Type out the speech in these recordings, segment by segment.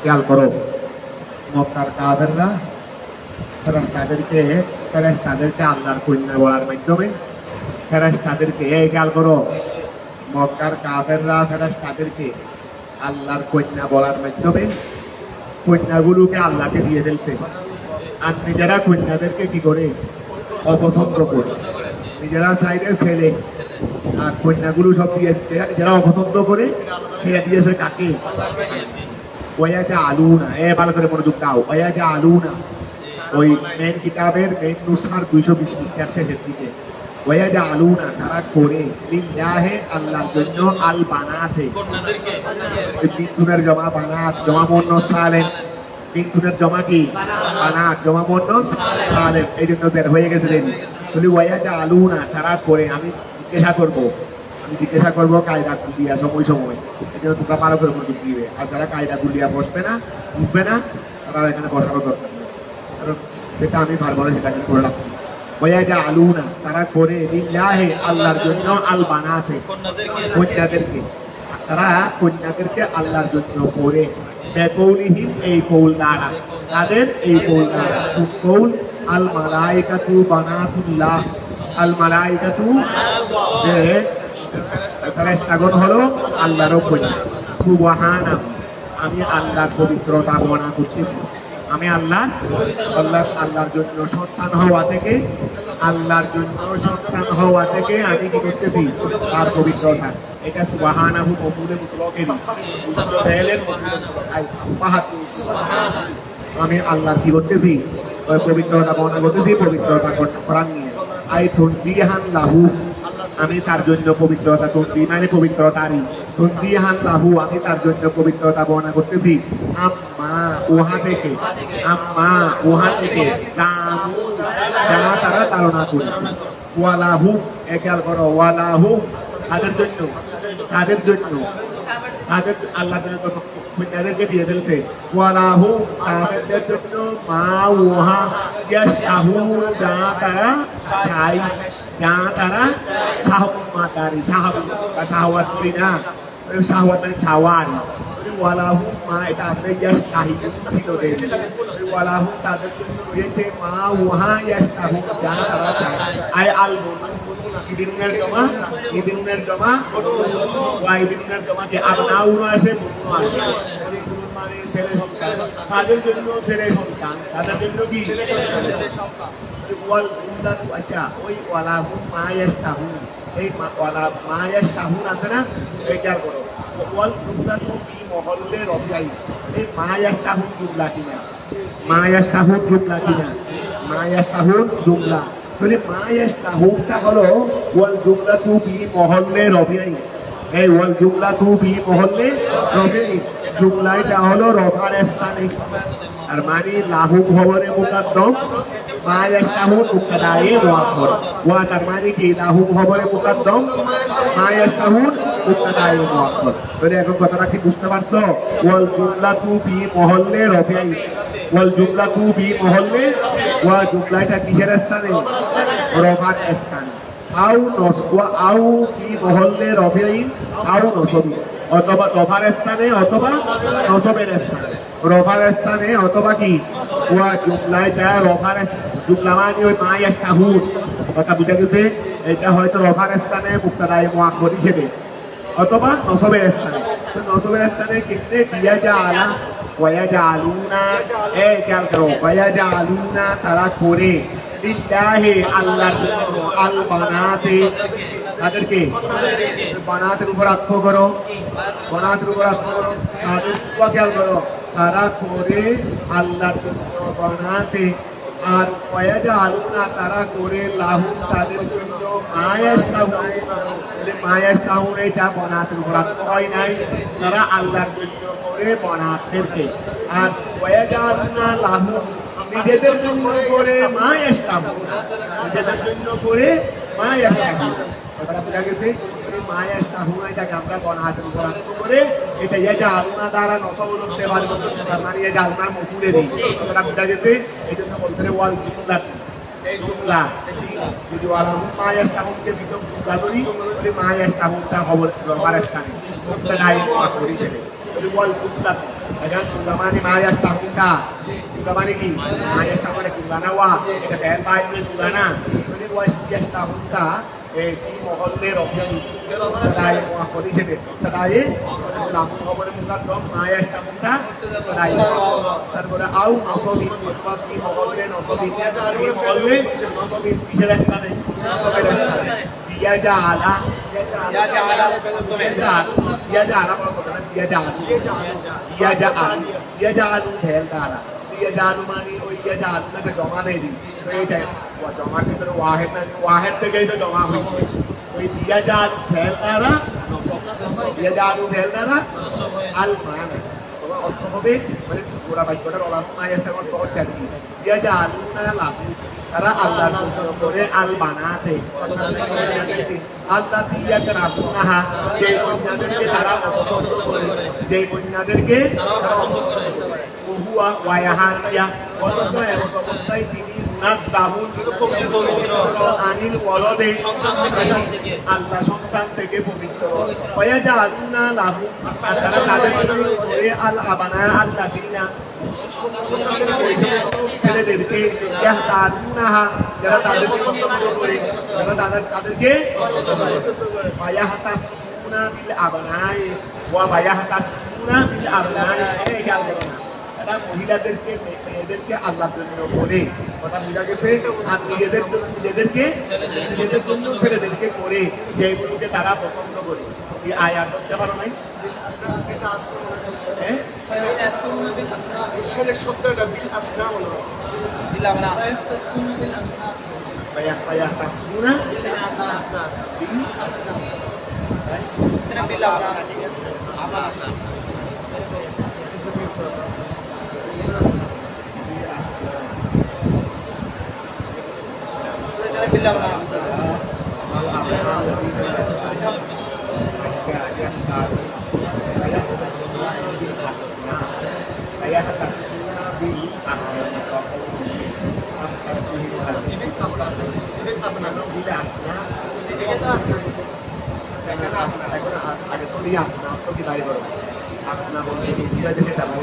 খেয়াল করো, মক্কার কাফেররা ফেরেশতাদেরকে আল্লাহর কন্যা বলার মাধ্যমে ফেরেশতাদেরকে খেয়াল করো, মক্কার কাফেররা ফেরেশতাদেরকে আল্লাহর কন্যা বলার মাধ্যমে কন্যাগুলোকে আল্লাহকে দিয়ে ফেলছে। আর নিজেরা কন্যাদেরকে কি করে অপছন্দ করে, নিজেরা চাইলে ছেলে আর কন্যাগুলো সব দিয়েছে যারা অপছন্দ করে সেটা দিয়েছে কাকে? ওয়াজা আলুনা, ভালো করে মনোযোগ দাও। ওয়াজা আলুনা ওই মেন কিতাবের মেন নুসখার 220 পৃষ্ঠার শেষের দিকে ওয়াজা আলুনা তারা করে লিল্লাহে আল্লাহর জন্য আল বানাতে, বিন্তুনের জমা বানাত, জমা মুন্নাস সালেম, বিন্তুনের জমা কি বানাত, জমা মুন্নাস সালেম, এই জন্য বের হয়ে গেছে দেবী বলি ওয়াজা আলুনা তারা করে। আমি জিজ্ঞাসা করবো কায়দা গুলিয়া সময় সময়, এই জন্য তোমরা ভালো করে মনোযোগ দিবে। আর যারা কায়দা গুলিয়া বসবে না উঠবে না তারা এখানে বসারও দরকার নেই, কারণ যেটা আমি পারবো না সেটা আমি করে রাখবো। ওয়াজা আলুনা তারা করে লিল্লাহে আল্লাহর জন্য আল বানাতে, কন্যাদেরকে তারা কন্যাদেরকে আল্লাহর জন্য করে বেকৌলিহীন এই কৌল দ্বারা, তাদের এই কৌল দ্বারা কৌল আল মালাইকাতু বানাতুল্লাহ, আল মালাইকাতু ফেরেশতাগণ হলো আল্লাহর কন্যা। সুবহানাহু আমি আল্লাহর পবিত্রতা বর্ণনা করতেছি, আমি আল্লাহর জন্য সন্তান হওয়া থেকে, আল্লাহর জন্য সন্তান হওয়া থেকে আমি কি করতেছি তার পবিত্রতা। এটা সুবহানাহু মফউলে মুতলাকের আমি আল্লাহর কি করতেছি পবিত্রতা বর্ণনা করতেছি, পবিত্রতা করার নিয়ে আই তুনজিহান লাহু আমি তার জন্য পবিত্রতা করছি, মানে পবিত্রতারই তুনজিহান লাহু আমি তার জন্য পবিত্রতা বর্ণনা করতেছি। আম্মা উহা থেকে, আম্মা উহা থেকে যা তারা তাড়না করেছে। ওয়ালাহু খেয়াল করো, ওয়ালাহু তাদের জন্য, তাদের আল্লাহ তাদেরকে দিয়ে ফেলছে। ওয়ালাহু তাদের জন্য মা ওহা ইয়াশাহু যা তারা চাই, যা তারা শাহওয়াতারি শাহওয়াত করি না, শাহওয়াত মানে চাওয়ার। ওয়ালাহু মা এটা আসলে ইয়াশতাহি ছিল রে, ওয়ালাহু তাদের জন্য রয়েছে মা ওহা ইয়াশতাহু যা তারা চায়। আই আল ইদিনের জমা, ইদিনের জমা ওয়া ইদিনের জমা যে আবনাউন আসে মুন্নু আসে, মানে ছেলে সন্তান, তাদের জন্য ছেলে সন্তান, তাদের জন্য কি ওয়াল উল্লাহু। আচ্ছা ওই ওয়ালাহু মা ইয়াশতাহু, এই ওয়ালা মা ইয়াশতাহু আছে না, এইটা করো। ওয়াল উল্লাহু ফি মহল্লে রফিআই, এই মা ইয়াশতাহু জুমলা কিনা, মা ইয়াশতাহু জুমলা কিনা, মা ইয়াশতাহু জুমলা। তাহলে মা ইয়াশতাহুটা হলো ওয়াল জুমলাতু ফি মহল্লে রফিআই, এই ওয়াল জুমলাতু ফি মহল্লে রফিআই, জুমলাটা হলো রফার স্থানে, আর মানে লাহু খবরে মুকাদ্দম, মা ইয়াশতাহু মুবতাদায়ে মুআখখার। ওয়া তার মানে কি লাহু খবরে মুকাদ্দম, মা ইয়াশতাহু মুবতাদায়ে মুআখখার। তাহলে এখন কথাটা কি বুঝতে পারছো? ওয়াল জুমলাতু ফি মহল্লে রফিআই, ওয়াল জুমলাতু ফি মহল্লে, ওয়া জুমলাটা কিসের স্থানে? রফার স্থানে। আও নসওয়া আও ফি মহল্লে রফিআই আও নসবি, অথবা রফার স্থানে অথবা নসবের স্থানে, রফার স্থানে অথবা কি ওয়া জুমলাটা রফার জুমলা মানে ওই মা ইয়াশতাহু, কথা বুঝা গেছে? এটা হয়তো রফার স্থানে মুবতাদায়ে মুআখখার হিসেবে অথবা নসবের স্থানে। তো নসবের স্থানে কিনতে ইয়াজআলা ওয়ায়াজআলুনা, খেয়াল করো, ওয়ায়াজআলুনা তারা করে লিল্লাহি আল্লাহর জন্য আল বানাতে, তাদেরকে বানাতের উপর আত্ম করো, বানাতের উপর আত্ম করো, তাদের খেয়াল করো, তারা করে আল্লাহর জন্য বানাতে। আর ওয়ায়াজআলুনা তারা করে লাহু তাদের জন্য মা ইয়াশতাহু, মা ইয়াশতাহু এটা বানাতের উপর আত্ম হয় নাই, তারা আল্লাহর জন্য করে বানাতেরকে। আর ওয়ায়াজআলুনা লাহু নিজেদের জন্য করে মা ইয়াশতাহু, নিজেদের জন্য করে মা ইয়াশতাহু, কথাটা বোঝা গেছে? মা ইয়াশতাহু এটাকে আমরা বানাতের উপর আত্ম করে এটা ইয়াজআলুনা দ্বারা নসব করতে পারবো, তার মানে ইয়াজআলুনার মফুলে দিই, কথাটা বোঝা গেছে? এই জন্য বলছে ওয়াল জুমলা, এই জুমলা যদি ওয়ালাহুম মা ইয়াশতাহুনকে ভিতর জুমলা ধরি ওই মা ইয়াশতাহুনটা খবর রবার স্থানে মুবতাদাই মুআখখার হিসেবে ওই ওয়াল জুমলা এখানে জুমলা মানে মা ইয়াশতাহুনকা জুমলা মানে কি মা ইয়াশতাহুন জুমলা না ওয়া এটা ফেল বাইরে জুমলা না ওই ওয়া ইয়াশতাহুনকা في محل رفيع تداعي مؤخر হিসেবে تداعي লাফুন খবরে মুকাদ্দম মা ইয়াশতাহুনকা تداعي তারপরে আউ নসবি অথবা কি মহল্লে নসবি কি মহল্লে নসবি কিসের স্থানে ইয়াজালা ইয়াজালা বলতো না ইয়াজালু ফেল দ্বারা ইয়াজালু মানে ওই ইয়াজালুকে জমা দিয়ে দিই তো এইটাই জমার ভিতরে ওয়াহেদ থেকেই তো জমা হয়েছে ওই ইয়াজালু ফেল দ্বারা আল মানে তোমার অর্থ হবে মানে পুরা বাক্যটার ওলামা ইয়াস্তার অর্থ হচ্ছে আর কি ইয়াজালুনা লাহু তারা আল্লাহর পছন্দ করে আল বানাতে আল্লাহ ইয়াকরাহুনাহা যে কন্যাদেরকে তারা পছন্দ করে যে কন্যাদেরকে তারা পছন্দ করে ওহুয়া ওয়ায়াহানিয়া অবস্থায় তিনি মুনাজ্জাহুন আনিল ওয়ালাদে আল্লাহ সন্তান থেকে পবিত্র ওয়ায়াজালুনা লাহু তারা তাদের করে আল আবানা আল্লাযিনা ছেলেদেরকে ইয়াহতানুনাহা যারা তাদেরকে পছন্দ করে যারা তাদেরকে ওয়ায়াহতাসুনা বিল আবানাই ওয়া ওয়ায়াহতাসুনা বিল আবানাই এই গেল না তারা মহিলাদেরকে মেয়েদেরকে আল্লাহর জন্য করে কথা বোঝা গেছে আর নিজেদের জন্য ছেলেদেরকে করে যেগুলোকে তারা পছন্দ করে এই আয়াত করতে পারো নাই ছেলে শব্দটা বিল আসনা হলো বিল আমনা বিল আসনা ফায়াহতাসুনা বিল আসনা বিল আসনা এটা বিল আমনা আমনা আগে তো নিয়ে আসনা তো কি দাঁড়িয়ে করো আপনা বলতে দেশে চালাই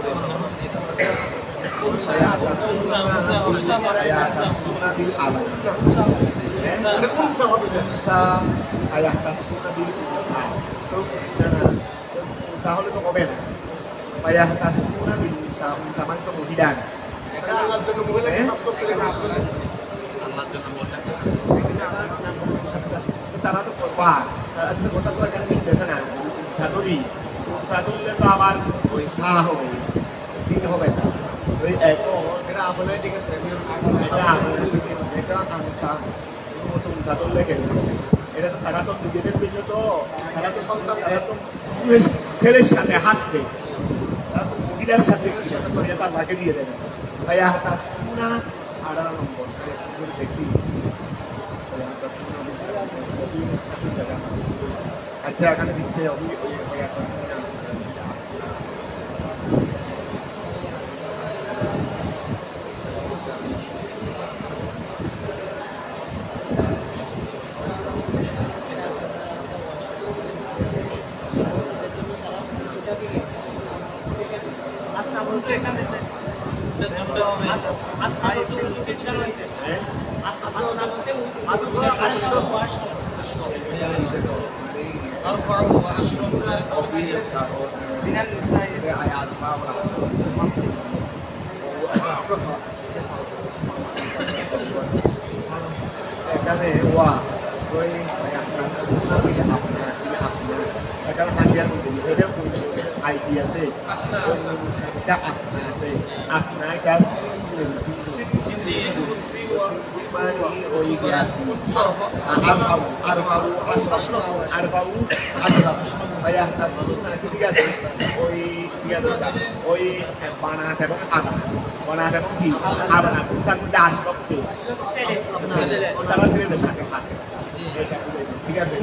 হলে তো হবে না ফায়াহতাসুনা বিল উনসা উনসা মানে তো মহিলা আল্লাহর জন্য মহিলা কাজ করছে আল্লাহর জন্য মহিলা তারা তো করবা কথা তো এখানে মিলতেছে না সাদরি সাদুল্লে তো আবার ওই সা হবে সিন হবে না ওই এখন এটা আপনার ঠিক আছে এটা আনসা নতুন সাদুল্লে কেন এটা তো তারা তো নিজেদের জন্য তো তারা তো সন্তান তারা তো ছেলের সাথে হাসবে তারা তো মহিলার সাথে তার লাকে দিয়ে দেবে ভাইয়া হাতাসুনা 18 নম্বর দেখি আচ্ছা এখানে দিচ্ছে أرفع وأشرف من النساء এখানে ওয়া ওই এখানে হাসিয়ার মধ্যে আইডি আছে এটা আপনা আছে আপনা এটা ওই বানাত এবং আদা বানাত এবং কি আবানা তার মধ্যে আসবে তারা ছেলেদের সাথে খাচ্ছে ঠিক আছে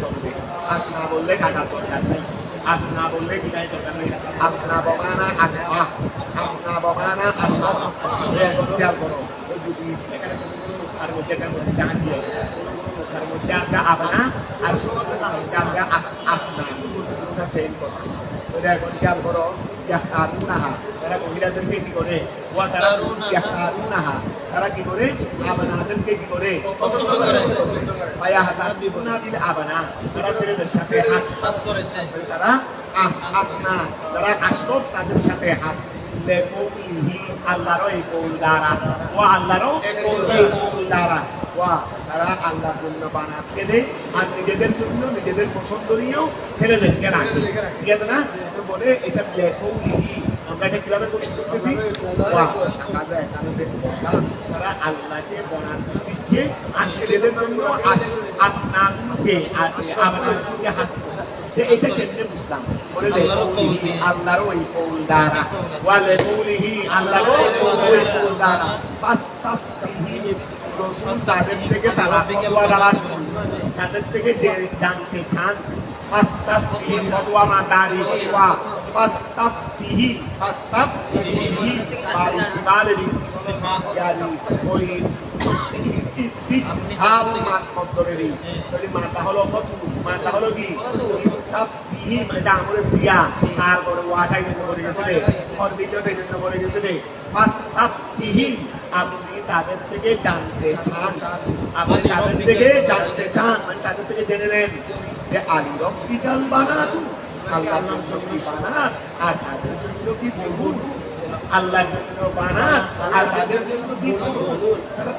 আজ না বললে কাটার দরকার নেই আজ না বললে কিনাই দরকার নেই আপনা বমানা আসবা আপনা বমানা আসবা খেয়াল করো যদি এখানে যেটার মধ্যে আসি অনুসার মধ্যে আমরা আবনা আর মধ্যে আমরা আপনা দুটা সেম কথা। ওটা এখন খেয়াল করো, ইয়াহতারুনাহা, তারা মহিলাদেরকে কি করে? ইয়াহতারুনাহা, তারা কি করে? আবনাদেরকে কি করে? পছন্দ করে। ফায়াহতাসিবুনা বিল আবনা, তারা ছেলেদের সাথে হাস করেছে, তারা আপনা, তারা আশরফ তাদের সাথে হাস। লেকৌলিহি, আল্লাহর এই কৌল দ্বারা, ও আল্লাহর এই কৌল দ্বারা, ওয়া তারা আল্লাহর জন্য বানাতকে দেয় আর নিজেদের জন্য নিজেদের পছন্দনীয় ছেলেদেরকে রাখে, ঠিক আছে না? তো বলে এটা লেকৌলিহি, আমরা এটা কিভাবে করতেছি? ওয়া তারা আল্লাহকে বানাতে দিচ্ছে আর ছেলেদের জন্য আসনাকে আমাদেরকে হাসি করছে। এটা কেমনে বুঝলাম? বলে লেকৌলিহি, আল্লাহর ওই কৌল দ্বারা, ওয়া লেকৌলিহি, আল্লাহর ওই কৌল দ্বারা, ফাস্তাফতিহি, রাসূল তাদের থেকে তারা ফতোয়া তালাশ করল, তাদের থেকে যে জানতে চান। ফাস্তাফতিহি, ফতোয়া মাদারি ফতোয়া, ফাস্তাফতিহি আর ইস্তিমালের ইস্তিফাম ওই ইস্তিফহাম মন্তরেরই যদি মাথা হলো ফতু, মাথা হলো কি ইস্তাফতিহি, এটা আমরে সিয়া আর বড় ওয়াটাই জন্য করে গেছে, আর দ্বিতীয়তে জন্য করে গেছে। ফাস্তাফতিহি, আপনি তাদের থেকে জানতে চান, আপনি তাদের থেকে জানতে চান, মানে তাদের থেকে জেনে নেন যে আলী রব্বিকাল বানাতু, আল্লাহর জন্য কি বানাত আর তাদের জন্য কি বহু, আল্লাহর জন্য বানাত আর তাদের জন্য কি বহু। তারা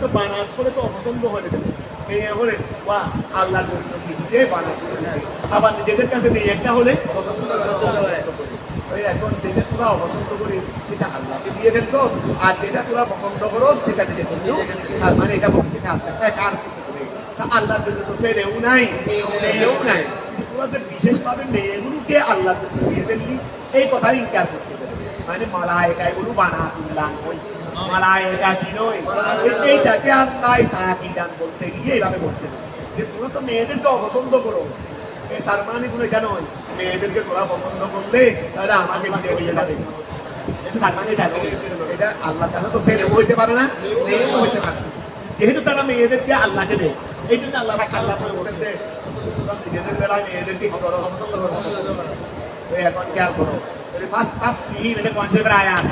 তো বানাত করে তো অপছন্দ হয়ে গেছে, মেয়ে হলে বা আল্লাহর জন্য কি দিতে বানাত করেছে, আবার নিজেদের কাছে মেয়ে একটা হলে পছন্দ করে। এখন যেটা তোরা অপছন্দ করি সেটা আল্লাহকে দিয়ে ফেলছ, আর যেটা তোরা পছন্দ করো সেটা নিজে করছো, আর মানে এটা বলতে কার তা আল্লাহর জন্য তো ছেলেও নাই মেয়েও নাই, তোদের বিশেষভাবে মেয়েগুলোকে আল্লাহর জন্য দিয়ে ফেললি, এই কথাই ইনকার করতে পারে। মানে মালায়েকা এগুলো বানাতুল্লাহ নয়, মালায়েকা কি নয়, এইটাকে আল্লাহ তাকিদান বলতে গিয়ে এইভাবে বলতে হবে যে তোরা তো মেয়েদেরকে অপছন্দ করো, তার মানে কোনো এটা নয় মেয়েদেরকে তোরা পছন্দ করলে তাহলে আমাকে বিয়ে হয়ে যাবে, তার মানে এটা নয়। এটা আল্লাহ তাহলে তো ছেলেও হইতে পারে না মেয়েও হইতে পারে না, যেহেতু তারা মেয়েদেরকে আল্লাহকে দেয়, এই জন্য আল্লাহ করে বলছে নিজেদের বেলায় মেয়েদেরকে কি করো? পছন্দ করো। এখন খেয়াল করো, এটা কনসেপ্টের আয়াত,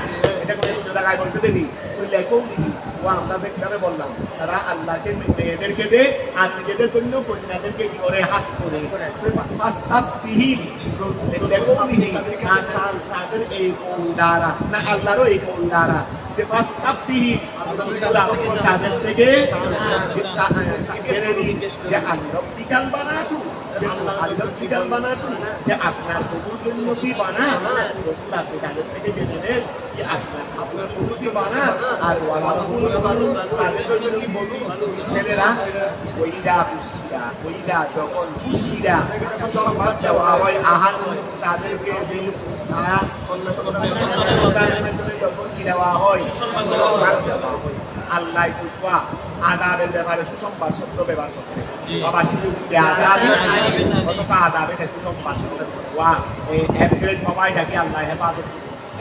এটা কোনো জায়গায় বলছে দিদি ওই লেকৌলিহি, ও আমরা কিভাবে বললাম তারা আল্লাহকে মেয়েদেরকে দে আর নিজেদের জন্য কন্যাদেরকে কি করে হাস করে। লেকৌলিহি, তাদের এই কৌল দ্বারা না আল্লাহরও এই কৌল দ্বারা যে ফাস্তাফতিহি, তাদের থেকে জেনে নিন যে আল্লাহ বিকাল বানাতু, আল্লাহ বানাতু, যে আপনার প্রভুর জন্য কি বানা, আপনি তাদের থেকে জেনে নেন যে আপনার প্রভু কি বানা, আর তাদের জন্য কি বলুন ছেলেরা, ওইদা পুষিরা, ওইদা যখন পুষিরা সংবাদ দেওয়া হয় আহার তাদেরকে যখন কি দেওয়া হয় দেওয়া হয়, আল্লাহ কুতবা আদাবের ব্যাপারে সুসংবাদ শব্দ ব্যবহার করছে, বাবা শিশুকে আদাবের সুসংবাদ শব্দ ওয়া এই এভগ্রেড সবাইটাকে আল্লাহ হেফাজত,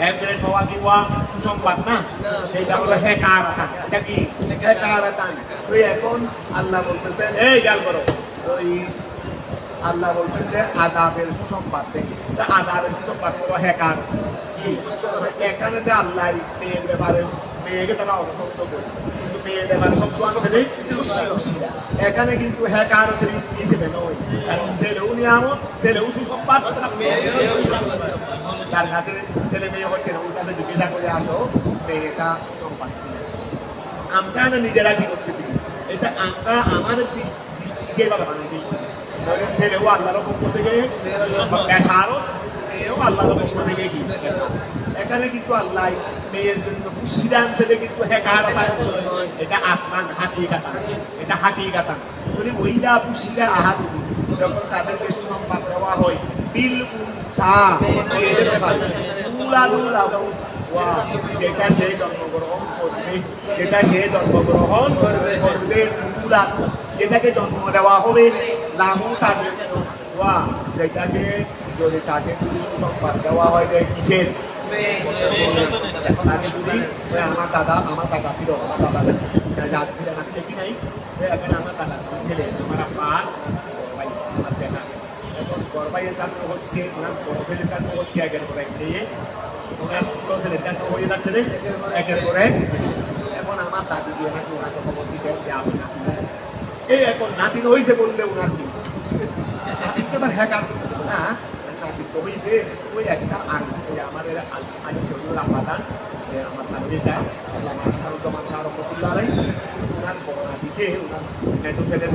এভগ্রেড হওয়া কি ওয়া সুসংবাদ না, সেইটা হলো হেকারাতান, এটা কি হেকারাতান। তো এখন আল্লাহ বলতেছেন এই গাল করো, ওই আল্লাহ বলছেন যে আদাবের সুসংবাদ দেখি, আদাবের সুসংবাদ হলো হেকার কি, এখানে যে আল্লাহ মেয়ের ব্যাপারে মেয়েকে তারা অপছন্দ করে, কিন্তু মেয়ের ব্যাপারে সব আনতে এখানে কিন্তু হ্যাকার হিসেবে নয়, কারণ ছেলেও নিয়ামত, ছেলেও সুসংবাদ, যার কাছে ছেলে মেয়ে হচ্ছে ওর কাছে জিজ্ঞাসা করে আসো মেয়েটা সুসংবাদ। আমরা না নিজেরা কি করতেছি, এটা আমরা আমাদের দৃষ্টিকে এভাবে বানিয়ে দিচ্ছি, ছেলেও আল্লাহর পক্ষ থেকে পেশারও, মেয়েও আল্লাহর পক্ষ থেকে কি পেশা। এখানে কিন্তু আল্লাহ মেয়ের জন্য খুশিদান থেকে কিন্তু এটা আসমান হাতি কাতা, এটা হাতি কাতা। যদি ওইদা খুশিদা আহাত যখন তাদেরকে সুসংবাদ দেওয়া হয় বিল উনসা, যেটা সে জন্মগ্রহণ করবে, যেটা সে জন্মগ্রহণ করবে, যেটাকে জন্ম দেওয়া হবে লাহু তার জন্য, যেটাকে যদি তাকে যদি সুসংবাদ দেওয়া হয় যে কিসের তার শুনি আমার দাদা ছিল আমার দাদা যা ছিলেন আমি দেখি নাই এখানে আমার দাদা ছেলে আমার আব্বা ভাই আমার দেখা এখন বড়ভাইয়ের কাছে হচ্ছে ওনার বড় ছেলের কাছে হচ্ছে একের পর এক দিয়ে ওনার ছোট ছেলের কাছে হয়ে যাচ্ছে রে একের পর এক এখন আমার দাদি দিয়ে নাকি ওনাকে খবর দিতে যাবে না এই এখন নাতিন হয়েছে বললে ওনার কি নাতিনকে এবার হ্যাঁ কাজ না নাতিন তো হয়েছে ওই একটা আর ওই আমার আলী চৌধুরী আব্বাদান আমার নাতিটা আল্লাহ শাহ রহমতুল্লাহ আলাই ওনার বড় নাতিকে ওনার মেজো ছেলের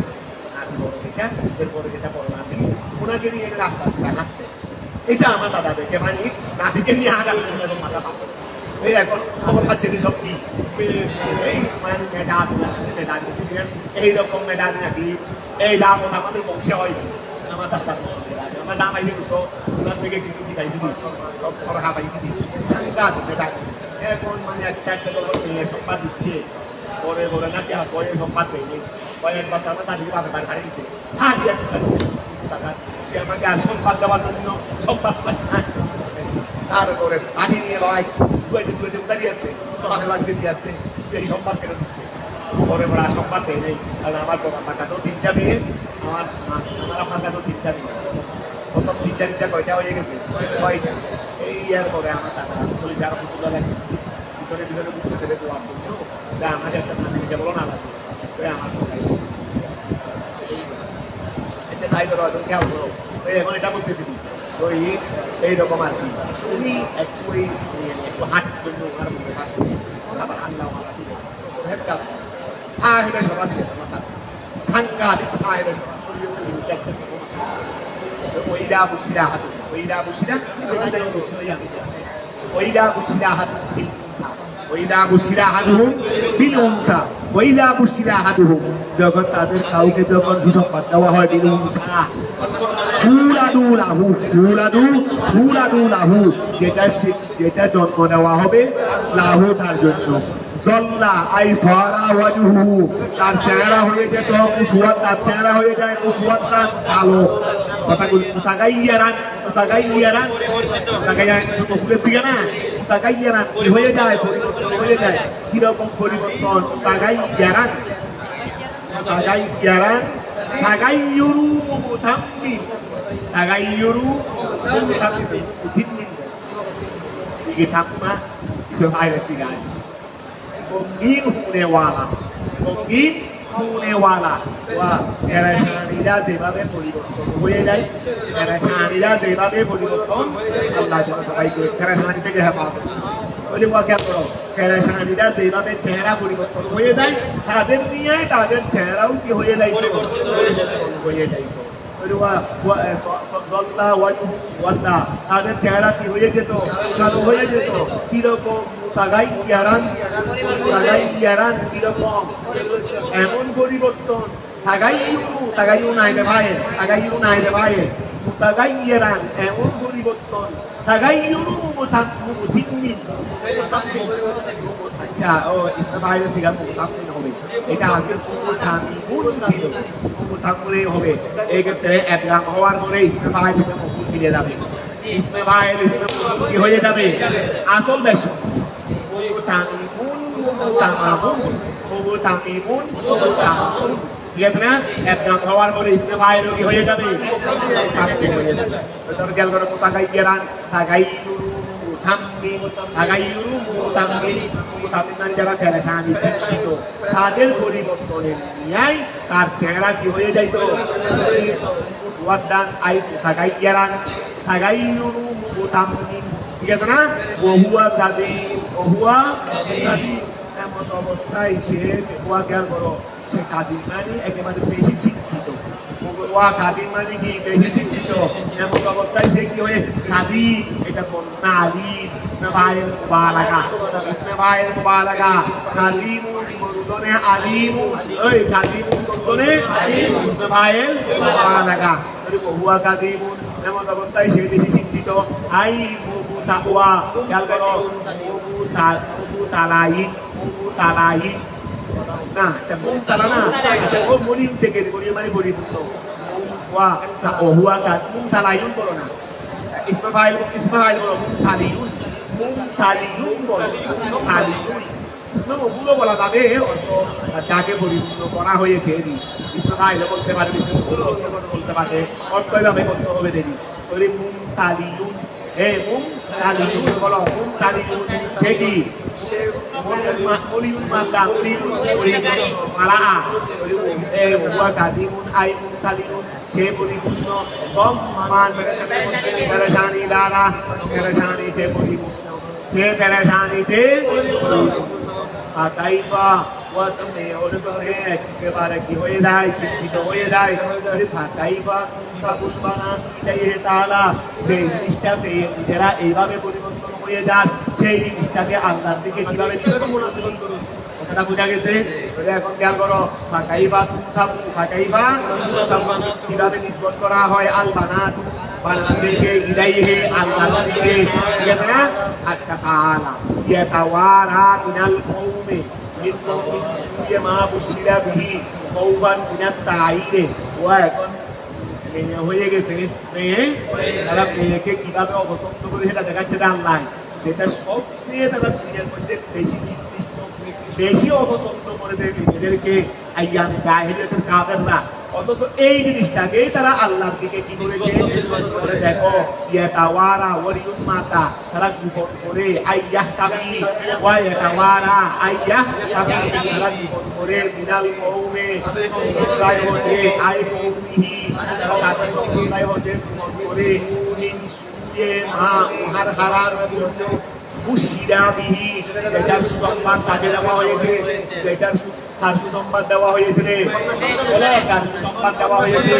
নাতি বড় দেখা এরপরে যেটা বড় নাতি ওনাকে নিয়ে রাস্তা হাঁটতে এটা আমার দাদা দেখে মানে নাতিকে নিয়ে হাঁটাবে মাথা পাবো এই এখন খবর পাচ্ছে যে সব কি মানে মেজাজ মেজাজ এইরকম মেজাজ নাকি এই লাভ আমাদের বংশে হয় আমার দাদা আমার দাম আইসি তো ওনার থেকে কিছু কি পাইছি খরহা পাইছি সাংঘাত মেজাজ এখন মানে একটা মেয়ে সংবাদ দিচ্ছে পরে বলে নাকি আর পরে সংবাদ দেয়নি কয়েকবার দাদা তাদেরকে বাপে বাড়ি হারিয়ে দিতে হারিয়ে টাকা আমাকে আর সংবাদ দেওয়ার জন্য সংবাদ পাস না তারপরে পানি নিয়ে লড়াই দুয়ে দাঁড়িয়ে আছে পাশে বাড়িতে দিয়ে আসছে এই সংবাদ কেন দিচ্ছে পরে বড় সংবাদ দেয় নেই কারণ আমার আমার কাছেও চিন্তা মেয়ে আমার আমার কাছেও চিন্তা মেয়ে প্রথম চিন্তা কয়টা হয়ে গেছে ছয়টা এই ইয়ার পরে আমার দাদা চল্লিশ আরো ফুটবল লাগে ভিতরে ভিতরে বুঝতে পেরে দেওয়ার জন্য আমাকে একটা নাম দিতে বলো না লাগে আমার এটা তাই ধরো এখন খেয়াল করো এখন এটা বলতে দিবি ওই এইরকম আর কি উনি একটু একটু হাঁটার জন্য ওনার মধ্যে পাচ্ছে আবার আল্লাহ সাহেবের সভা দিলেন মাথা সাংঘাতিক সাহেবের সভা শরীর ওইদা বুসিরা হাত ওইদা বুসিরা ওইদা বুসিরা হাত ওইদা বুসিরা হাতুহুম বিল উনসা ওইদা বুসিরা হাতুহুম যখন তাদের কাউকে যখন সুসংবাদ দেওয়া হয় বিল উনসা যেটা জন্ম নেওয়া হবে লাহু তার জন্য জল্লা আই সরা ওয়াজুহু তার চেহারা হয়ে যেত কুফুয়াত তার চেহারা হয়ে যায় কুফুয়াতটা কালো কথাগুলো তাগাইয়ারান তো ভুলে থেকে না তাগাইয়ারান কি হয়ে যায় পরিবর্তন হয়ে যায় কিরকম পরিবর্তন তাগাইয়ারান তাগাইয়ুরু মুতাম্মিম তাগাইয়ুরু মুতাম্মিম উদিন ये थामा जो आए सिगाए গঙ্গিন होने वाला ওয়া পেরেশানিরা যেভাবে পরিবর্তন হয়ে যায় পেরেশানিরা যেভাবে পরিবর্তন আল্লাহ যেন সবাইকে পেরেশানি থেকে হেফাজত বলে ওয়াকে করো পেরেশানিরা যেভাবে চেহারা পরিবর্তন হয়ে যায় তাদের নিয়ে তাদের চেহারাও কি হয়ে যায় পরিবর্তন হয়ে যায় তাদের চেহারা কি হয়ে যেত কালো হয়ে যেত কিরকম কিরকম এমন পরিবর্তন এমন পরিবর্তন আচ্ছা ও বাইরে থেকে হবে এটা আজকে ছিল হবে এই ক্ষেত্রে একরাম হওয়ার পরে ইস্তেফায় ফিরে যাবে ইস্তেফায় কি হয়ে যাবে আসল বেশ ঠিক আছে না একদম হওয়ার পরে ইস্তেফায় কি হয়ে যাবে খেয়াল করে মোতাকাই গেরান তাকাই যারা পেরেশানি চিন্তিত তাদের পরিবর্তনের নিয়াই তার চেহারা কি হয়ে যাইত ঠিক আছে না বহুয়া এমন অবস্থায় সে খেয়াল করো সে কাদির মানে একেবারে বেশি চিন্তিত কাদির মানে কি বেশি চিন্তিত এমন অবস্থায় সে কি হয়ে কাদি এটা বন্যা আলিম ইসমাইল মুবালাগা কাদিমুন মরুদনে আলিম ওই কাদিমুন মরুদনে ইসমাইল মুবালাগা বহুয়া কাদিমুন এমন অবস্থায় সে বেশি চিন্তিত আই মুবু তাকওয়া খেয়াল করো মুবু তালাইন না এটা মুখ তালা না আচ্ছা ও মরিম থেকে মানে পরিপূর্ণ হুয়া মুখ তালাইন করো না ইসমাইল বলো মুখ তালিউন মুমতালিউন বলো, মুমতালিউন। ওগুলো বলা যাবে অর্থ যাকে পরিপূর্ণ করা হয়েছে এদি ইসরায়েল বলতে পারবে, ওগুলো বলতে পারবে, অর্থ এভাবে করতে হবে দেরি। ওই মুমতালিউন, মুমতালিউন বলো, মুমতালিউন সে কি? মলিউন মাদা, মলিউন মালা, ওয়া কাদিমুন আই মুমতালিউন সে পরিপূর্ণ, গম্মান পেরেশানি দ্বারা, পেরেশানিতে পরিপূর্ণ, সে পেরেশানিতে ফাকাইফা ওয়া তুমি ওরকম একেবারে কি হয়ে যায়, চিন্তিত হয়ে যায়। ফাকাইফা সাবুল বানান ইলাইহি তাআলা, সেই জিনিসটা পেয়ে নিজেরা এইভাবে পরিবর্তন হয়ে যাস, সেই জিনিসটাকে আল্লাহর দিকে কিভাবে কথাটা বোঝা গেছে? এখন খেয়াল করো, ফাকাইফা তুমসাবু, ফাকাইফা কিভাবে নিসবত করা হয় আল বানাত, বানাতদেরকে ইলাইহি আল্লাহর দিকে, ঠিক আছে না? আচ্ছা তাআলা ইয়াতাওয়ারা মিনাল কওমি মিন কওমি মা বুশিরা বিহি কওবান মিনাত তাইরে। ও এখন মেয়ে হয়ে গেছে, মেয়ে তারা মেয়েকে কিভাবে অপছন্দ করে সেটা দেখাচ্ছে আল্লাহ, যেটা সবচেয়ে তারা দুনিয়ার মধ্যে বেশি নির্দিষ্ট, বেশি অপছন্দ করে দেয় নিজেদেরকে আইয়াম জাহিলিয়াতের কাফেররা। অথচ এই জিনিসটাকেই তারা আল্লাহর দিকে কি করেছে? দেখো ইয়াতাওয়ারা ওয়ারিউন মাতা, তারা গোপন করে আইয়াহ তাবি ওয়া ইয়াতাওয়ারা আইয়াহ তাবি, তারা গোপন করে মিনাল কওমে সম্প্রদায় হতে, আই কওমিহি তাদের সম্প্রদায় হতে গোপন করে, মিন সুয়ে মা উহার হারার জন্য বুশিরা বিহি, এটার সুসংবাদ তাকে দেওয়া হয়েছে, এটার তার সুসংবাদ দেওয়া হয়েছে রে, তার সুসংবাদ দেওয়া হয়েছে।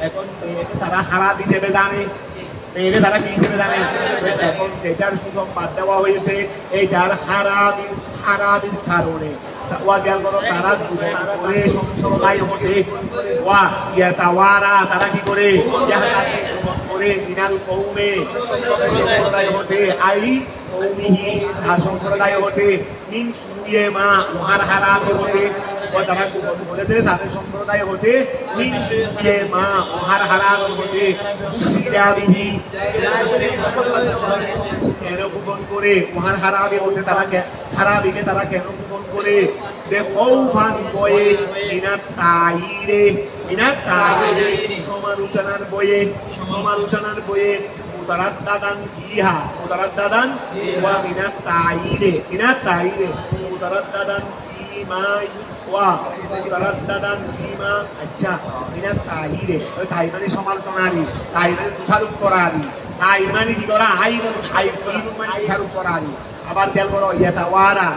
এখন তারা হারাম হিসেবে জানে, মেয়েরে তারা কি হিসেবে জানে? এখন এটার সুসংবাদ দেওয়া হয়েছে, এইটার হারামির কারণে ওয়া গেল করো, তারা করে সংশয় হতে, ওয়া ইয়াতাওয়ারা তারা কি করে? করে মিনাল কওমে সম্প্রদায় হতে, আই কওমিহি তার সম্প্রদায় হতে, মিন সুয়ে মা উহার হারাম হতে, তারা গোপন করে দেয় তাদের সম্প্রদায় হতে, মিন সুয়ে মা উহার হারাম হতে, বুশিরা বিহি কেন গোপন করে, উহার হারামে হতে তারা হারামিকে তারা কেন গোপন করে? দেখৌফান বয়ে মিনাত তাইরে, মিনাত তাইরে সমালোচনার বয়ে, সমালোচনার বয়ে, মুতারাদ্দাদান ফিহা, মুতারাদ্দাদান ওয়া মিনাত তাইরে, মিনাত তাইরে মুতারাদ্দাদান ফিমা ওয়া মুতারাদ্দাদান ফিমা। আচ্ছা মিনাত তাইরে, তাই মানে সমালোচনারি, তাই মানে দোষারোপ করারি, তাই মানে কি করা? আই মানে দোষারোপ করারি। আবার খেয়াল করো ইয়াতাওয়ারা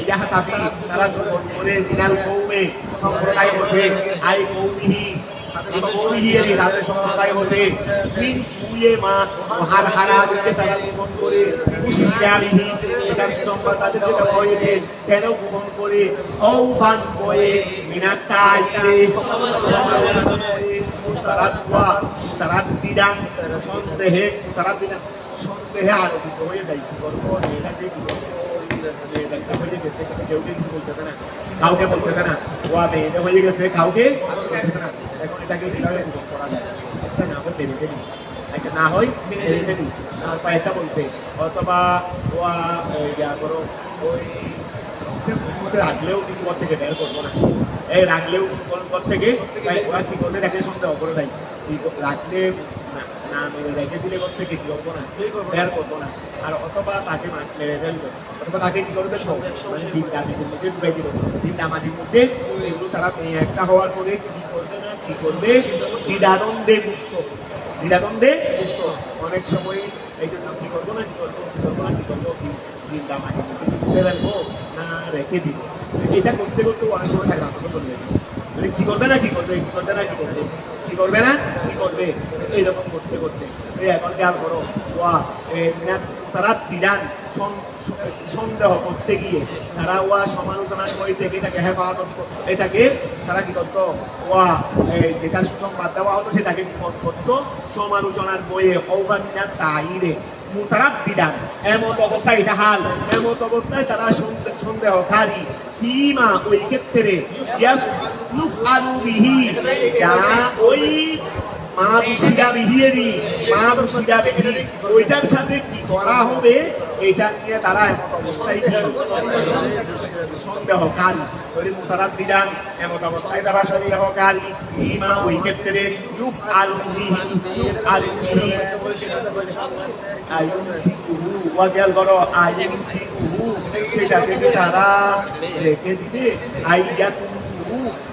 ইয়াহতাফি তারা গোপন করে মিনাল কওমে সম্প্রদায় হতে, আই কওমিহি তাদের সম্প্রদায় হতে, মিন সুয়ে মা উহার হারামিকে তারা গোপন করে, বুশিরা বিহি এটার সুসংবাদ তাদেরকে দেওয়া হয়েছে, কেন গোপন করে? খৌফান বয়ে মিনাত তাইরে মুতারাদ্দিদান সন্দেহে, মুতারাদ্দিদান সন্দেহে আলোকিত হয়ে যায়। কি করবো? এটাকে কি করবো? হয়ে গেছে, কেউ কিছু বলতেছে না, কাউকে বলতেছে না, ও মেয়েটা হয়ে গেছে, কাউকে বলতেছে না। এখন এটাকে কিভাবে করা যায়? আচ্ছা না হয় বেরিয়ে দিই, আচ্ছা না হয় বেরিয়ে দিই, না হয় পায়েটা বলছে, অথবা ওয়া ইয়া করো ওই রাখলেও কিন্তু ঘর থেকে বের করবো না, এই রাখলেও ঘর থেকে ওরা কি করবে? দেখে সন্দেহ করে দেয়, রাখলে না মেরে রেখে দিলে ঘর থেকে কি করবো না, বের করবো না। আর অথবা তাকে মেরে ফেলবে, অথবা তাকে কি করবে? মানে দিনদামিদের মধ্যে ঢুকাই দিল, দিনদামাদির মধ্যে। এগুলো তারা মেয়ে একটা হওয়ার পরে কি করবে না কি করবে? দ্বিধাদ্বন্দ্বে মুক্ত, দ্বিধাদ্বন্দ্বে মুক্ত। অনেক সময় এই জন্য কি করবো না কি করবো, কি করবো না কি করবো, দিনদামাদির মধ্যে ঢুকতে ফেলবো না রেখে দিব। এটা করতে করতে অনেক সময় থাকে আমাকে করবে, মানে কি করবে না কি করবে, কি করবে না কি করবে, কি করবে না কি করবে, এইরকম করতে করতে এখন খেয়াল করো, তারা দিদান সন্দেহ করতে গিয়ে তারা ওয়া সমালোচনার বই থেকে এটাকে হেফাজত, এটাকে তারা কি করতো? ওয়া যেটা সুসংবাদ দেওয়া হতো সেটাকে করতো সমালোচনার বইয়ে হৌবান তাইরে মুতারাদ্দিদান। এমত অবস্থায় এটা হাল, এমত অবস্থায় তারা সন্দেহকারী কিমা ওই ক্ষেত্রে ইউফআলু বিহি, যা ওই মা বুসিরা বিহিয়েরি, মা বুসিরা বিহি, ওইটার সাথে কি করা হবে এটা নিয়ে তারা এমন অবস্থায় সন্দেহকারী। মুতারাদ দিলাম এমন অবস্থায় তারা সন্দেহকারী। ইমা ওই ক্ষেত্রে ইউফ আল ওয়াগেল করো আইন সেটা থেকে তারা রেখে দিবে, আইয়া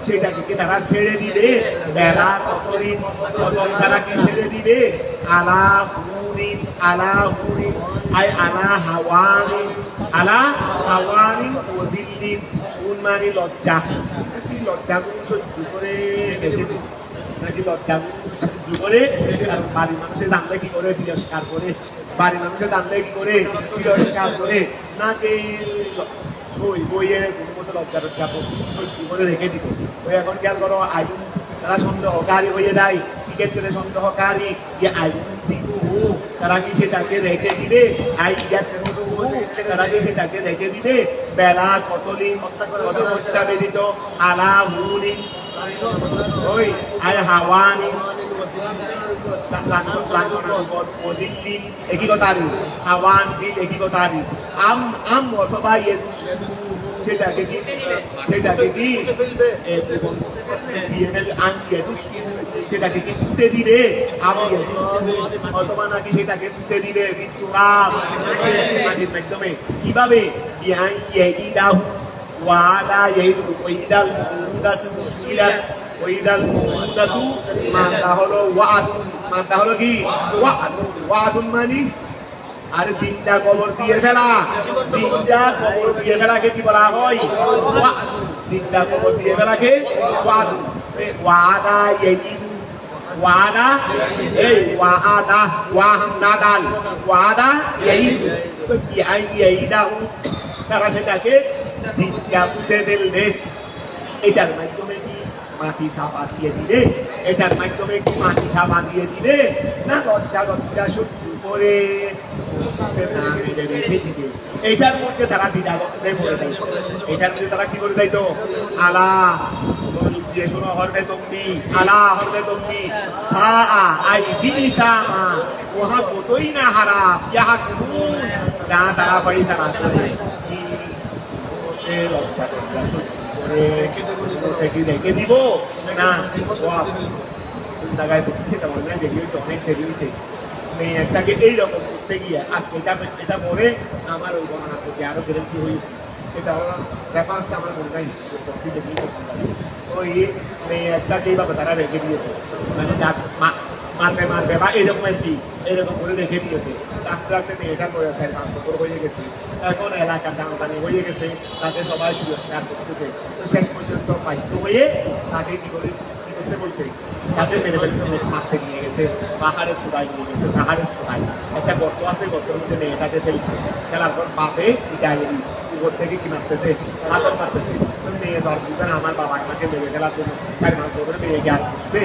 সেটা থেকে তারা ছেড়ে দিবে। বেলা কতদিন তারা কি ছেড়ে দিবে? আলা হুরিন, আলা হুরিন আই আলা হাওয়ানিন, আলা হাওয়ানিন ওয়াজিল্লিন, উন্মানি লজ্জা, লজ্জাগুলো সহ্য করে রেখে দিবে নাকি লজ্জাগুলো সহ্য করে। আর বাড়ির মানুষের জানলে কি করে? তিরস্কার করে। বাড়ির মানুষের জানলে কি করে? তিরস্কার করে। নাকি ওই বইয়ের কোনো মতো লজ্জা টজ্জা সহ্য করে রেখে দিব। ওই এখন খেয়াল করো আইন তারা সন্দেহকারী হয়ে যায়। কি ক্ষেত্রে সন্দেহকারী? যে আইন তারা কি সেটাকে রেখে দিবে? তারা কি সেটাকে রেখে দিবে? বেলা কতলিন হত্যা বেদিত আলা হুরিন ওই আর হাওয়ানি একই কথারি হাওয়ান দিল একই কথারি আম আম অথবা সেটাকে কি সেটাকে কি সেটাকে কি তুলতে দিবে? অথবা নাকি সেটাকে তুলতে দিবে মাটির মাধ্যমে। কিভাবে? ওয়াদা ওইদাল মুদাতু ইলা ওইদাল মুদাতু মানটা হলো ওয়াদ, মানটা হলো কি ওয়াদ, ওয়াদুন মানে আরে দিনটা কবর দিয়ে ফেলা, দিনটা কবর দিয়ে ফেলাকে কি বলা হয়? ওয়াদ। দিনটা কবর দিয়ে ফেলাকে ওয়াদ। ওয়াদা ইয়াইদু, ওয়াদা এই ওয়াদা ওয়াহামদা দাল ওয়াদা ইয়াইদু, তো ইয়াইদাহু তারা সেটাকে দিনটা ফুটে ফেলবে। এটার মাধ্যমে কি মাটি চাপা দিয়ে দিবে? এটার মাধ্যমে কি মাটি চাপা দিয়ে দিবে? না লজ্জা লজ্জা সহ্য করে রেখে দিবে। এইটার মধ্যে তারা দ্বিধাদ্বন্দ্বে পড়ে যায়। এটার মধ্যে তারা কি করে যাইত? আলা দিয়ে শোনো হরবে তুমি, আলা হরবে তুমি সা আই বিসা মা ওহা কতই না হারা ইহা যা তারা পাই তারা লজ্জা লজ্জা সহ্য করে রেখে দিব না। জায়গায় বসে সেটা মনে হয় দেখিয়েছে, অনেক দেখিয়েছে। মেয়ে একটাকে এইরকম করতে গিয়ে আজকে এটা পরে আমার ওই গণনা করতে আরো গ্যারেন্টি হয়েছে। সেটা হলো রেফারেন্সটা আমার মনে নাই, ওই মেয়ে একটাকে এইভাবে তারা রেখে দিয়েছে, মানে মারবে মারবে বা এরকম আর কি, এরকম করে রেখে দিয়েছে। রাখতে রাখতে মেয়েটা করেছে 5 বছর হয়ে গেছে। এখন এলাকা টানাটানি হয়ে গেছে, তাকে সবাই পুরস্কার করতেছে। তো শেষ পর্যন্ত বাধ্য হয়ে তাকে কি করতে বলছে? তাকে মেরে ফেলতে মারতে নিয়ে গেছে, পাহাড়ের চূড়ায় নিয়ে গেছে। পাহাড়ের চূড়ায় একটা গর্ত আছে, গর্তের মধ্যে মেয়েটাকে ফেলছে। খেলার পর বাপে ডায়েরি উপর থেকে কি মারতেছে? পাথর মারতেছে। মেয়ে দর বুঝেন আমার বাবা আমাকে মেরে ফেলার জন্য 4 মাস ধরে মেয়েকে আর করতে